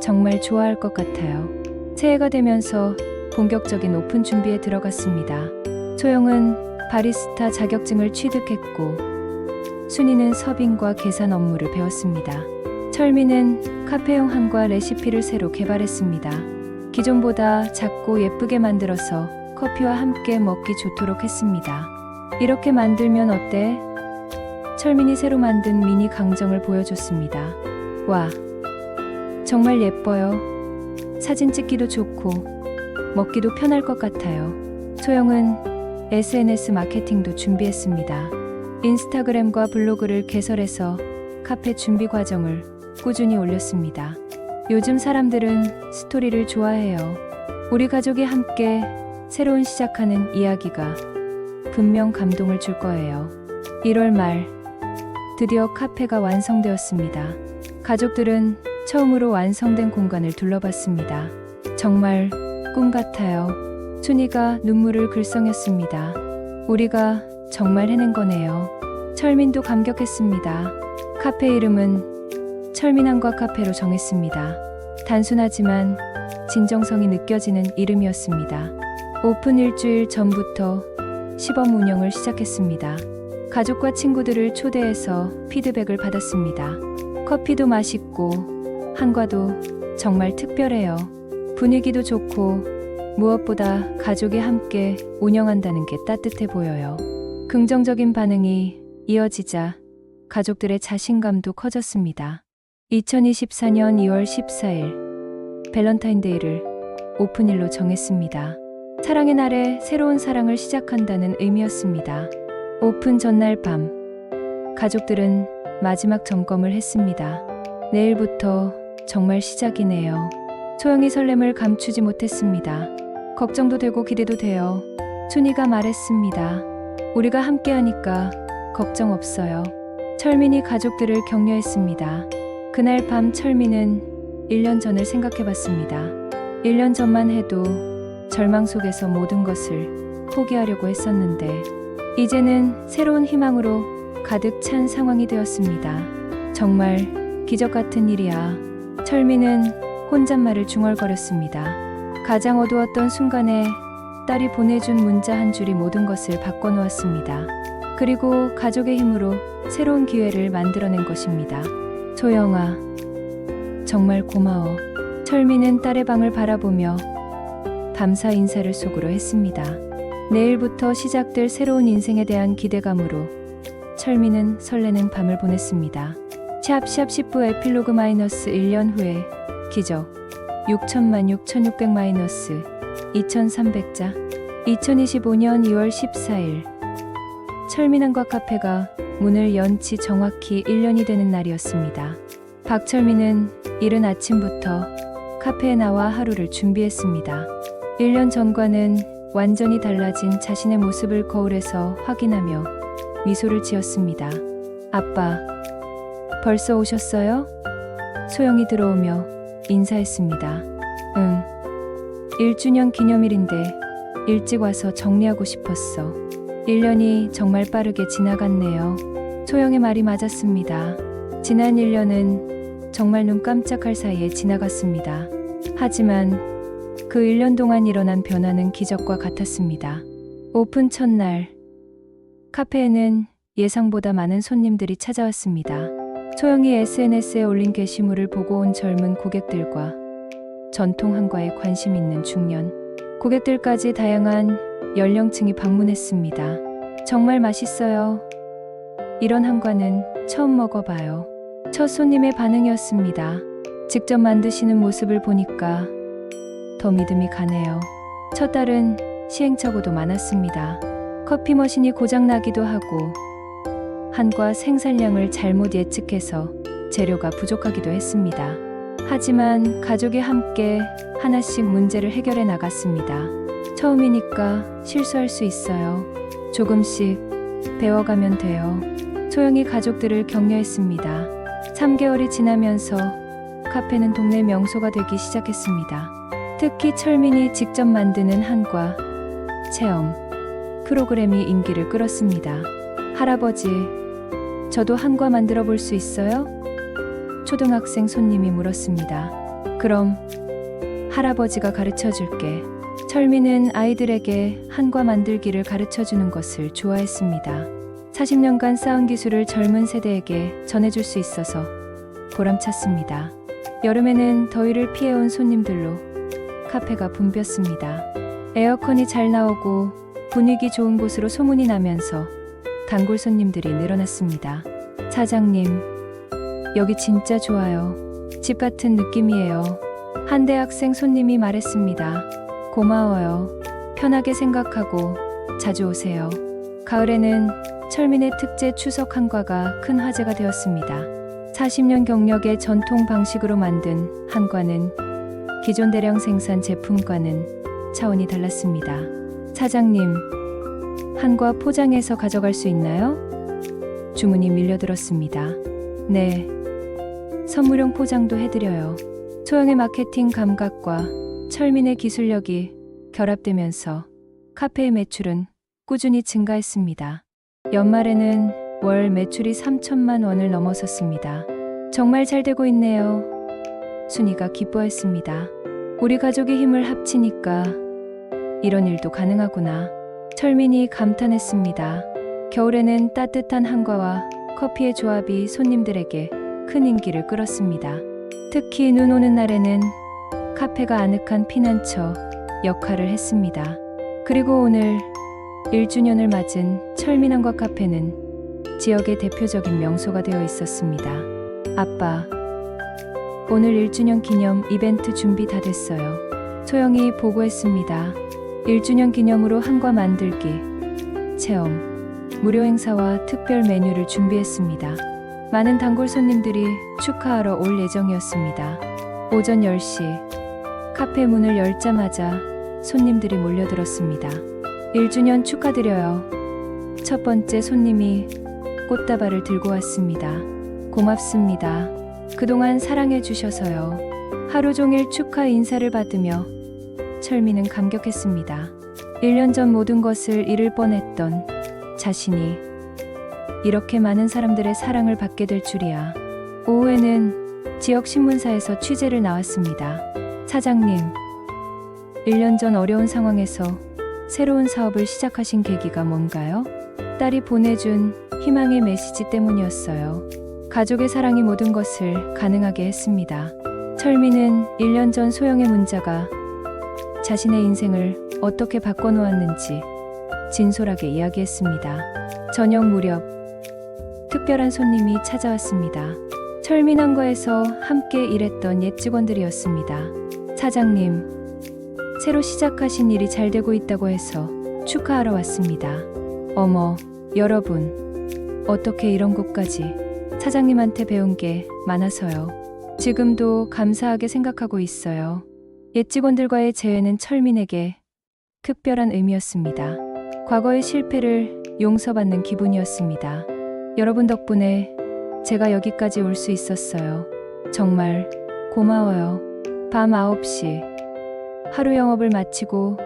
정말 좋아할 것 같아요. 새해가 되면서 본격적인 오픈 준비에 들어갔습니다. 소영은 바리스타 자격증을 취득했고 순이는 서빙과 계산 업무를 배웠습니다. 철민은 카페용 한과 레시피를 새로 개발했습니다. 기존보다 작고 예쁘게 만들어서 커피와 함께 먹기 좋도록 했습니다. 이렇게 만들면 어때? 철민이 새로 만든 미니 강정을 보여줬습니다. 와, 정말 예뻐요. 사진 찍기도 좋고 먹기도 편할 것 같아요. 소영은 SNS 마케팅도 준비했습니다. 인스타그램과 블로그를 개설해서 카페 준비 과정을 꾸준히 올렸습니다. 요즘 사람들은 스토리를 좋아해요. 우리 가족이 함께 새로운 시작하는 이야기가 분명 감동을 줄 거예요. 1월 말, 드디어 카페가 완성되었습니다. 가족들은 처음으로 완성된 공간을 둘러봤습니다. 정말 꿈 같아요. 순이가 눈물을 글썽였습니다. 우리가 정말 해낸 거네요. 철민도 감격했습니다. 카페 이름은 철민한과 카페로 정했습니다. 단순하지만 진정성이 느껴지는 이름이었습니다. 오픈 일주일 전부터 시범 운영을 시작했습니다. 가족과 친구들을 초대해서 피드백을 받았습니다. 커피도 맛있고 한과도 정말 특별해요. 분위기도 좋고 무엇보다 가족이 함께 운영한다는 게 따뜻해 보여요. 긍정적인 반응이 이어지자 가족들의 자신감도 커졌습니다. 2024년 2월 14일 밸런타인데이를 오픈일로 정했습니다. 사랑의 날에 새로운 사랑을 시작한다는 의미였습니다. 오픈 전날 밤, 가족들은 마지막 점검을 했습니다. 내일부터 정말 시작이네요. 소영이 설렘을 감추지 못했습니다. 걱정도 되고 기대도 돼요. 순이가 말했습니다. 우리가 함께하니까 걱정 없어요. 철민이 가족들을 격려했습니다. 그날 밤 철민은 1년 전을 생각해봤습니다. 1년 전만 해도 절망 속에서 모든 것을 포기하려고 했었는데 이제는 새로운 희망으로 가득 찬 상황이 되었습니다. 정말 기적 같은 일이야. 철민은 혼잣말을 중얼거렸습니다. 가장 어두웠던 순간에 딸이 보내준 문자 한 줄이 모든 것을 바꿔놓았습니다. 그리고 가족의 힘으로 새로운 기회를 만들어낸 것입니다. 소영아, 정말 고마워. 철민은 딸의 방을 바라보며 감사 인사를 속으로 했습니다. 내일부터 시작될 새로운 인생에 대한 기대감으로 철민은 설레는 밤을 보냈습니다. 샵샵 10부 에필로그 -1년 후에 기적 6천만 6600 2300자 2025년 2월 14일 철민왕과 카페가 문을 연 지 정확히 1년이 되는 날이었습니다. 박철민은 이른 아침부터 카페에 나와 하루를 준비했습니다. 1년 전과는 완전히 달라진 자신의 모습을 거울에서 확인하며 미소를 지었습니다. 아빠, 벌써 오셨어요? 소영이 들어오며 인사했습니다. 응, 1주년 기념일인데 일찍 와서 정리하고 싶었어. 1년이 정말 빠르게 지나갔네요. 소영의 말이 맞았습니다. 지난 1년은 정말 눈 깜짝할 사이에 지나갔습니다. 하지만 그 1년 동안 일어난 변화는 기적과 같았습니다. 오픈 첫날, 카페에는 예상보다 많은 손님들이 찾아왔습니다. 소영이 SNS에 올린 게시물을 보고 온 젊은 고객들과 전통 한과에 관심 있는 중년 고객들까지 다양한 연령층이 방문했습니다. 정말 맛있어요. 이런 한과는 처음 먹어봐요. 첫 손님의 반응이었습니다. 직접 만드시는 모습을 보니까 더 믿음이 가네요. 첫 달은 시행착오도 많았습니다. 커피 머신이 고장나기도 하고 한과 생산량을 잘못 예측해서 재료가 부족하기도 했습니다. 하지만 가족이 함께 하나씩 문제를 해결해 나갔습니다. 처음이니까 실수할 수 있어요. 조금씩 배워가면 돼요. 소영이 가족들을 격려했습니다. 3개월이 지나면서 카페는 동네 명소가 되기 시작했습니다. 특히 철민이 직접 만드는 한과 체험 프로그램이 인기를 끌었습니다. 할아버지, 저도 한과 만들어 볼 수 있어요? 초등학생 손님이 물었습니다. 그럼 할아버지가 가르쳐 줄게. 철민은 아이들에게 한과 만들기를 가르쳐 주는 것을 좋아했습니다. 40년간 쌓은 기술을 젊은 세대에게 전해줄 수 있어서 보람찼습니다. 여름에는 더위를 피해온 손님들로 카페가 붐볐습니다. 에어컨이 잘 나오고 분위기 좋은 곳으로 소문이 나면서 단골 손님들이 늘어났습니다. 사장님, 여기 진짜 좋아요. 집 같은 느낌이에요. 한 대학생 손님이 말했습니다. 고마워요. 편하게 생각하고 자주 오세요. 가을에는 철민의 특제 추석 한과가 큰 화제가 되었습니다. 40년 경력의 전통 방식으로 만든 한과는 기존 대량 생산 제품과는 차원이 달랐습니다. 사장님, 한과 포장해서 가져갈 수 있나요? 주문이 밀려들었습니다. 네, 선물용 포장도 해드려요. 소영의 마케팅 감각과 철민의 기술력이 결합되면서 카페의 매출은 꾸준히 증가했습니다. 연말에는 월 매출이 3천만 원을 넘어섰습니다. 정말 잘 되고 있네요. 순이가 기뻐했습니다. 우리 가족의 힘을 합치니까 이런 일도 가능하구나. 철민이 감탄했습니다. 겨울에는 따뜻한 한과와 커피의 조합이 손님들에게 큰 인기를 끌었습니다. 특히 눈 오는 날에는 카페가 아늑한 피난처 역할을 했습니다. 그리고 오늘 1주년을 맞은 철민한과 카페는 지역의 대표적인 명소가 되어 있었습니다. 아빠, 오늘 1주년 기념 이벤트 준비 다 됐어요. 소영이 보고했습니다. 1주년 기념으로 한과 만들기, 체험, 무료 행사와 특별 메뉴를 준비했습니다. 많은 단골 손님들이 축하하러 올 예정이었습니다. 오전 10시, 카페 문을 열자마자 손님들이 몰려들었습니다. 1주년 축하드려요. 첫 번째 손님이 꽃다발을 들고 왔습니다. 고맙습니다. 그동안 사랑해 주셔서요. 하루 종일 축하 인사를 받으며 철민은 감격했습니다. 1년 전 모든 것을 잃을 뻔했던 자신이 이렇게 많은 사람들의 사랑을 받게 될 줄이야. 오후에는 지역 신문사에서 취재를 나왔습니다. 사장님, 1년 전 어려운 상황에서 새로운 사업을 시작하신 계기가 뭔가요? 딸이 보내준 희망의 메시지 때문이었어요. 가족의 사랑이 모든 것을 가능하게 했습니다. 철민은 1년 전 소영의 문자가 자신의 인생을 어떻게 바꿔놓았는지 진솔하게 이야기했습니다. 저녁 무렵 특별한 손님이 찾아왔습니다. 철민항과에서 함께 일했던 옛 직원들이었습니다. 사장님, 새로 시작하신 일이 잘 되고 있다고 해서 축하하러 왔습니다. 어머, 여러분, 어떻게 이런 것까지 사장님한테 배운 게 많아서요. 지금도 감사하게 생각하고 있어요. 옛 직원들과의 재회는 철민에게 특별한 의미였습니다. 과거의 실패를 용서받는 기분이었습니다. 여러분 덕분에 제가 여기까지 올 수 있었어요. 정말 고마워요. 밤 9시 하루 영업을 마치고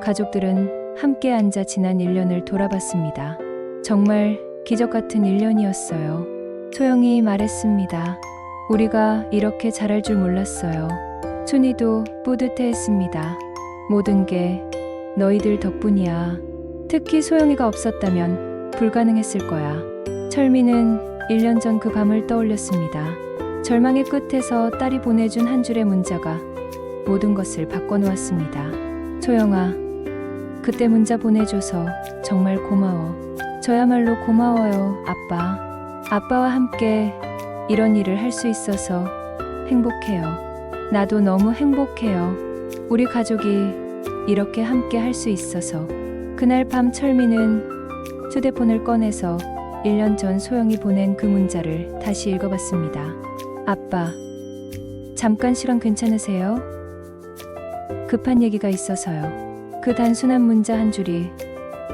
가족들은 함께 앉아 지난 1년을 돌아봤습니다. 정말 기적 같은 1년이었어요. 소영이 말했습니다. 우리가 이렇게 잘할 줄 몰랐어요. 순이도 뿌듯해했습니다. 모든 게 너희들 덕분이야. 특히 소영이가 없었다면 불가능했을 거야. 철민은 1년 전 그 밤을 떠올렸습니다. 절망의 끝에서 딸이 보내준 한 줄의 문자가 모든 것을 바꿔놓았습니다. 소영아, 그때 문자 보내줘서 정말 고마워. 저야말로 고마워요, 아빠. 아빠와 함께 이런 일을 할 수 있어서 행복해요. 나도 너무 행복해요. 우리 가족이 이렇게 함께 할 수 있어서. 그날 밤 철민은 휴대폰을 꺼내서 1년 전 소영이 보낸 그 문자를 다시 읽어봤습니다. 아빠, 잠깐 시간 괜찮으세요? 급한 얘기가 있어서요. 그 단순한 문자 한 줄이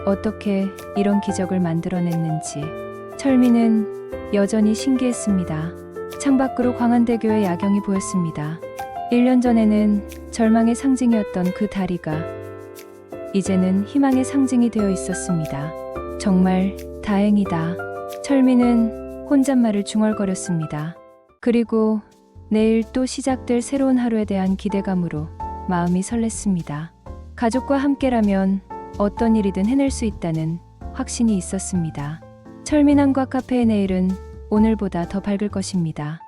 어떻게 이런 기적을 만들어냈는지 철민은 여전히 신기했습니다. 창밖으로 광안대교의 야경이 보였습니다. 1년 전에는 절망의 상징이었던 그 다리가 이제는 희망의 상징이 되어 있었습니다. 정말 다행이다. 철민은 혼잣말을 중얼거렸습니다. 그리고 내일 또 시작될 새로운 하루에 대한 기대감으로 마음이 설렜습니다. 가족과 함께라면 어떤 일이든 해낼 수 있다는 확신이 있었습니다. 철민항과 카페의 내일은 오늘보다 더 밝을 것입니다.